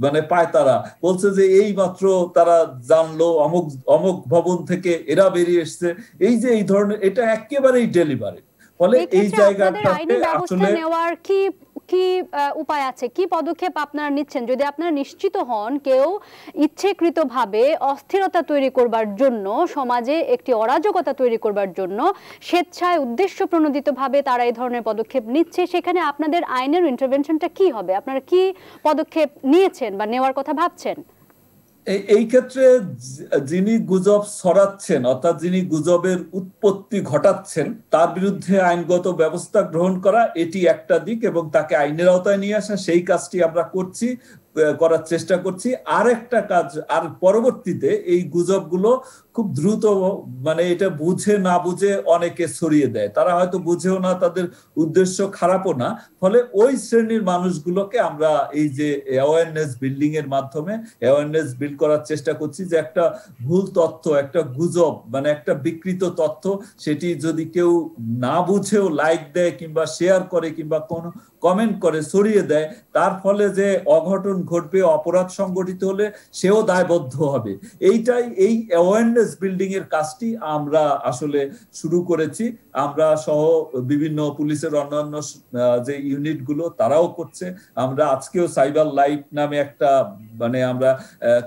মানে পায়তারা। বলছে যে এই মাত্র তারা জানলো অমুক ভবন থেকে এরা বেরিয়ে এসছে। এই যে এই ধরনের, এটা একেবারেই ডেলিভারি। ফলে এই জায়গাটাতে আসলে নেওয়ার কি উপায় আছে, কি পদক্ষেপ আপনারা নিচ্ছেন যদি আপনারা নিশ্চিত হন কেউ ইচ্ছাকৃতভাবে অস্থিরতা তৈরি করবার জন্য, সমাজে একটি অরাজকতা তৈরি করবার জন্য স্বেচ্ছায় উদ্দেশ্য প্রণোদিতভাবে তারা এই ধরনের পদক্ষেপ নিচ্ছে, সেখানে আপনাদের আইনের ইন্টারভেনশনটা কি হবে? আপনারা কি পদক্ষেপ নিয়েছেন বা নেওয়ার কথা ভাবছেন? এই ক্ষেত্রে যিনি গুজব ছড়াচ্ছেন, অর্থাৎ যিনি গুজবের উৎপত্তি ঘটাচ্ছেন, তার বিরুদ্ধে আইনগত ব্যবস্থা গ্রহণ করা, এটি একটা দিক, এবং তাকে আইনের আওতায় নিয়ে আসা, সেই কাজটি আমরা করার চেষ্টা করছি। আর একটা কাজ, আর পরবর্তীতে এই গুজবগুলো খুব দ্রুত মানে এটা বুঝে না বুঝে অনেকে ছড়িয়ে দেয়। তারা হয়তো বুঝেও না, তাদের উদ্দেশ্য খারাপও না, ফলে ওই শ্রেণীর মানুষগুলোকে আমরা এই যে অ্যাওয়ারনেস বিল্ডিং এর মাধ্যমে অ্যাওয়ারনেস বিল্ড করার চেষ্টা করছি যে একটা ভুল তথ্য, একটা গুজব, মানে একটা বিকৃত তথ্য, সেটি যদি কেউ না বুঝেও লাইক দেয় কিংবা শেয়ার করে কিংবা কোনো কমেন্ট করে ছড়িয়ে দেয়, তার ফলে যে অঘটন ঘটবে, অপরাধ সংগঠিত হলে সেও দায়বদ্ধ হবে। এইটাই এই অ্যাওয়ারনেস বিল্ডিং এর কাজটি আমরা আসলে শুরু করেছি। আমরা সহ বিভিন্ন পুলিশের অন্যান্য যে ইউনিট গুলো তারাও করছে। আমরা আজকেও সাইবার লাইভ নামে একটা মানে আমরা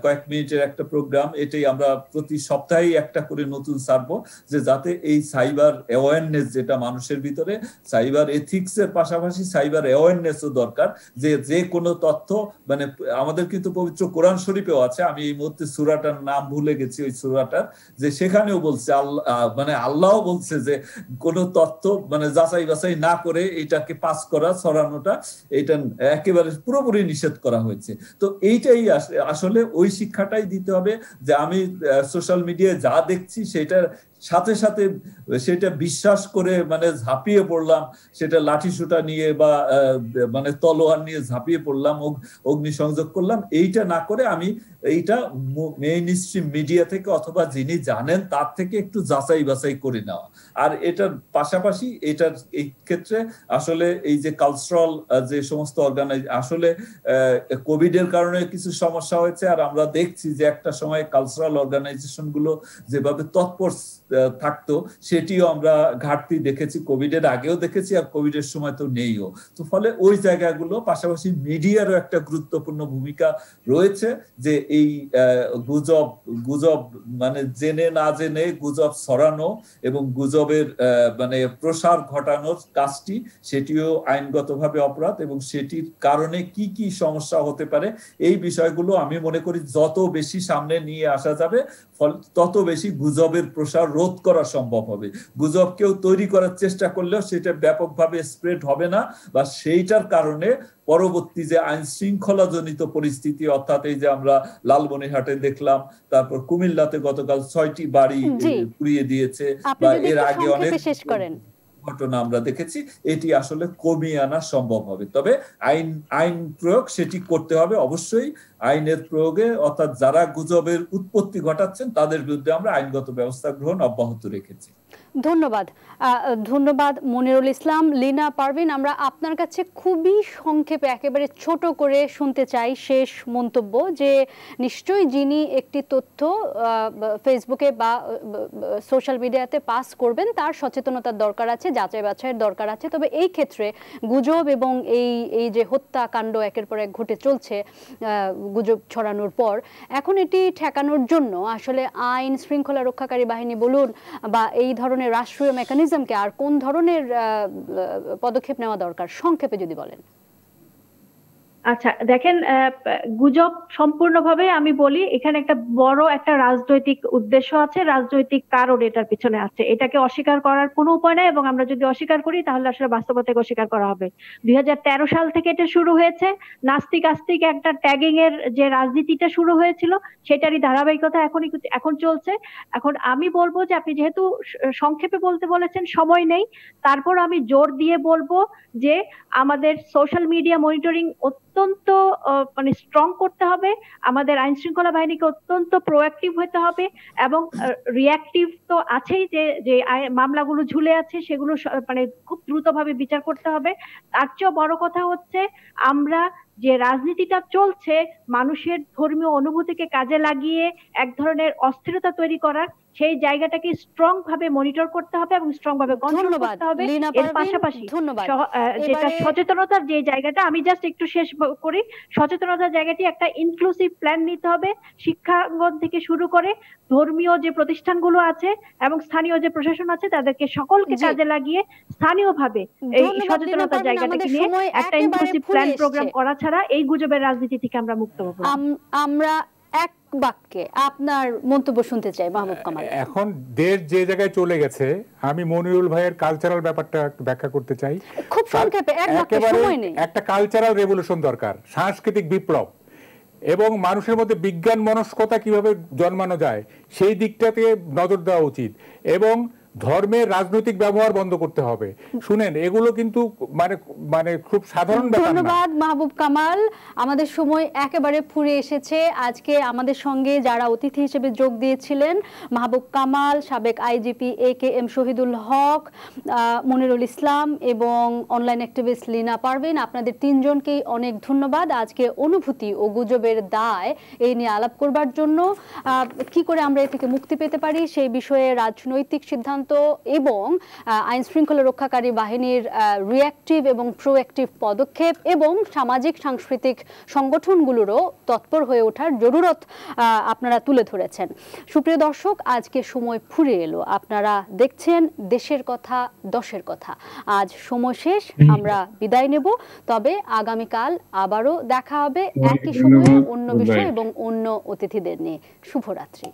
কয়েক মিনিটের একটা প্রোগ্রাম, এটাই আমরা প্রতি সপ্তাহেই একটা করে নতুন ছাড়বো, যে যাতে এই সাইবার অ্যাওয়ারনেস যেটা মানুষের ভিতরে, সাইবার এথিক্স এর পাশাপাশি সাইবার অ্যাওয়ারনেসও দরকার। যে কোনো তথ্য মানে আমাদের কিন্তু পবিত্র কোরআন শরীফেও আছে, আমি এই মুহূর্তে সূরাটার নাম ভুলে গেছি, ওই সূরাটার যে সেখানেও বলছে মানে আল্লাহও বলছে যে কোনো তথ্য মানে যাচাই বাছাই না করে এটাকে পাস করা, ছড়ানোটা, এটা একেবারে পুরোপুরি নিষেধ করা হয়েছে। তো এইটাই আসলে ওই শিক্ষাটাই দিতে হবে যে আমি সোশ্যাল মিডিয়ায় যা দেখছি সেটার সাথে সাথে সেটা বিশ্বাস করে মানে ঝাঁপিয়ে পড়লাম, সেটা লাঠিসোঁটা নিয়ে বা মানে তলোয়ার নিয়ে ঝাঁপিয়ে পড়লাম, অগ্নিসংযোগ করলাম, এইটা না করে আমি এইটা মেইন স্ট্রিম মিডিয়া থেকে অথবা যিনি জানেন তার থেকে একটু যাচাই বাছাই করে নেওয়া। আর এটার পাশাপাশি এটার এই ক্ষেত্রে আসলে এই যে কালচারাল যে সমস্ত আসলে কোভিড এর কারণে কিছু সমস্যা হয়েছে, আর আমরা দেখছি যে একটা সময় কালচারাল অর্গানাইজেশন গুলো যেভাবে তৎপর থাকতো সেটিও আমরা ঘাটতি দেখেছি, কোভিড এর আগেও দেখেছি আর কোভিড এর সময় তো নেইও। তো ফলে ওই জায়গাগুলো পাশাপাশি মিডিয়ারও একটা গুরুত্বপূর্ণ ভূমিকা রয়েছে, যে এই গুজব মানে জেনে না জেনে গুজব ছড়ানো এবং গুজবের মানে প্রসার ঘটানোর কাজটি, সেটিও আইনগতভাবে অপরাধ, এবং সেটির কারণে কি কি সমস্যা হতে পারে এই বিষয়গুলো আমি মনে করি যত বেশি সামনে নিয়ে আসা যাবে তত বেশি গুজবের প্রসার রোধ করা সম্ভব হবে। গুজব কেউ তৈরি করার চেষ্টা করলেও সেটা ব্যাপকভাবে স্প্রেড হবে না, বা সেইটার কারণে পরবর্তী যে আইন শৃঙ্খলা জনিত পরিস্থিতি, অর্থাৎ এই যে আমরা লালমনিরহাটে দেখলাম, তারপর কুমিল্লাতে গতকাল 6টি বাড়ি পুড়িয়ে দিয়েছে, বা এর আগে অনেক ঘটনা আমরা দেখেছি, এটি আসলে কমিয়ে আনা সম্ভব হবে। তবে আইন প্রয়োগ সেটি করতে হবে অবশ্যই। আইনের প্রয়োগে অর্থাৎ যারা গুজবের উৎপত্তি ঘটাচ্ছেন তাদের বিরুদ্ধে আমরা আইনগত ব্যবস্থা গ্রহণ অব্যাহত রেখেছি। ধন্যবাদ মনিরুল ইসলাম। লীনা পারভীন, আমরা আপনার কাছে খুবই সংক্ষেপে একেবারে ছোট করে শুনতে চাই শেষ মন্তব্য, যে নিশ্চয়ই যিনি একটি তথ্য ফেসবুকে বা সোশ্যাল মিডিয়াতে পাস করবেন তার সচেতনতার দরকার আছে, যাচাই বাছাইয়ের দরকার আছে। তবে এই ক্ষেত্রে গুজব এবং এই যে হত্যাকাণ্ড একের পর এক ঘটে চলছে গুজব ছড়ানোর পর, এখন এটি ঠেকানোর জন্য আসলে আইন শৃঙ্খলা রক্ষাকারী বাহিনী বলুন বা এই ধরনের রাষ্ট্রীয় মেকানিজমকে আর কোন ধরনের পদক্ষেপ নেওয়া দরকার, সংক্ষেপে যদি বলেন। আচ্ছা দেখেন, গুজব সম্পূর্ণভাবে আমি বলি এখানে একটা বড় একটা রাজনৈতিক উদ্দেশ্য আছে, রাজনৈতিক কারণ এটার পিছনে আছে। এটাকে অস্বীকার করার কোনো উপায় নাই, এবং আমরা যদি অস্বীকার করি তাহলে আসলে বাস্তবতাকে অস্বীকার করা হবে। 2013 সাল থেকে এটা শুরু হয়েছে, নাস্তিক আস্তিক একটা ট্যাগিং এর যে রাজনীতিটা শুরু হয়েছিল সেটারই ধারাবাহিকতা এখন চলছে। এখন আমি বলবো যে আপনি যেহেতু সংক্ষেপে বলতে বলেছেন, সময় নেই, তারপর আমি জোর দিয়ে বলবো যে আমাদের সোশ্যাল মিডিয়া মনিটরিং অত্যন্ত মানে স্ট্রং করতে হবে, আমাদের আইন শৃঙ্খলা বাহিনীকে অত্যন্ত প্রোঅ্যাক্টিভ হতে হবে, এবং রিঅ্যাক্টিভ তো আছেই, যে মামলাগুলো ঝুলে আছে সেগুলো মানে খুব দ্রুতভাবে বিচার করতে হবে। তার চেয়েও বড় কথা হচ্ছে আমরা যে রাজনীতিটা চলছে মানুষের ধর্মীয় অনুভূতিকে কাজে লাগিয়ে এক ধরনের অস্থিরতা তৈরি করার, সেই জায়গাটাকে স্ট্রং ভাবে মনিটর করতে হবে এবং স্ট্রং ভাবে কন্ট্রোল করতে হবে। এর পাশাপাশি যেটা সচেতনতার যে জায়গাটা, আমি জাস্ট একটু শেষ করি, সচেতনতার জায়গাটি একটা ইনক্লুসিভ প্ল্যান নিতে হবে, শিক্ষাঙ্গন থেকে শুরু করে ধর্মীয় যে প্রতিষ্ঠানগুলো আছে এবং স্থানীয় যে প্রশাসন আছে তাদেরকে সকলকে কাজে লাগিয়ে স্থানীয়ভাবে এই সচেতনতার জায়গাটাকে নিয়ে একটা ইনক্লুসিভ প্ল্যান প্রোগ্রাম করা ছাড়া এই গুজবের রাজনীতি থেকে আমরা মুক্ত হব। আমরা এক বাক্যে আপনার মন্তব্য শুনতে চাই মাহবুব কামাল। এখন দেশ যে জায়গায় চলে গেছে, আমি মনিরুল ভাইয়ের কালচারাল ব্যাপারটা ব্যাখ্যা করতে চাই খুব সংক্ষেপে, এক বাক্যে, সময় নেই। একটা কালচারাল রেভলিউশন দরকার, সাংস্কৃতিক বিপ্লব। এবং মানুষের মধ্যে বিজ্ঞান মনস্কতা কিভাবে জন্মানো যায় সেই দিকটাতে নজর দেওয়া উচিত, এবং ধর্মের রাজনৈতিক ব্যবহার বন্ধ করতে হবে। শুনেন, এগুলো কিন্তু মানে মানে খুব সাধারণ ব্যাপার না। ধন্যবাদ মাহবুব কামাল, আমাদের সময় একেবারে ফুরিয়ে এসেছে। আজকে আমাদের সঙ্গে যারা অতিথি হিসেবে যোগ দিয়েছিলেন, মাহবুব কামাল, সাবেক আইজিপি AKM শহীদুল হক, মনিরুল ইসলাম এবং অনলাইন অ্যাক্টিভিস্ট লিনা পারভিন, আপনাদের তিনজনকেই অনেক ধন্যবাদ আজকে অনুভূতি ও গুজবের দায় এই নিয়ে আলাপ করবার জন্য। কি করে আমরা এ থেকে মুক্তি পেতে পারি সেই বিষয়ে রাজনৈতিক সিদ্ধান্ত এবং আইন শৃঙ্খলা রক্ষাকারী বাহিনীর রিঅ্যাক্টিভ এবং প্রোঅ্যাক্টিভ পদক্ষেপ এবং সামাজিক সাংস্কৃতিক সংগঠনগুলোরও তৎপর হয়ে ওঠার জরুরত আপনারা তুলে ধরেছেন। সুপ্রিয় দর্শক, আজকে সময় ফুরিয়ে এলো। আপনারা দেখছেন দেশের কথা দশের কথা। আজ সময় শেষ, আমরা বিদায় নেব। তবে আগামীকাল আবারও দেখা হবে একই সময়ে অন্য বিষয় এবং অন্য অতিথিদের নিয়ে। শুভরাত্রি।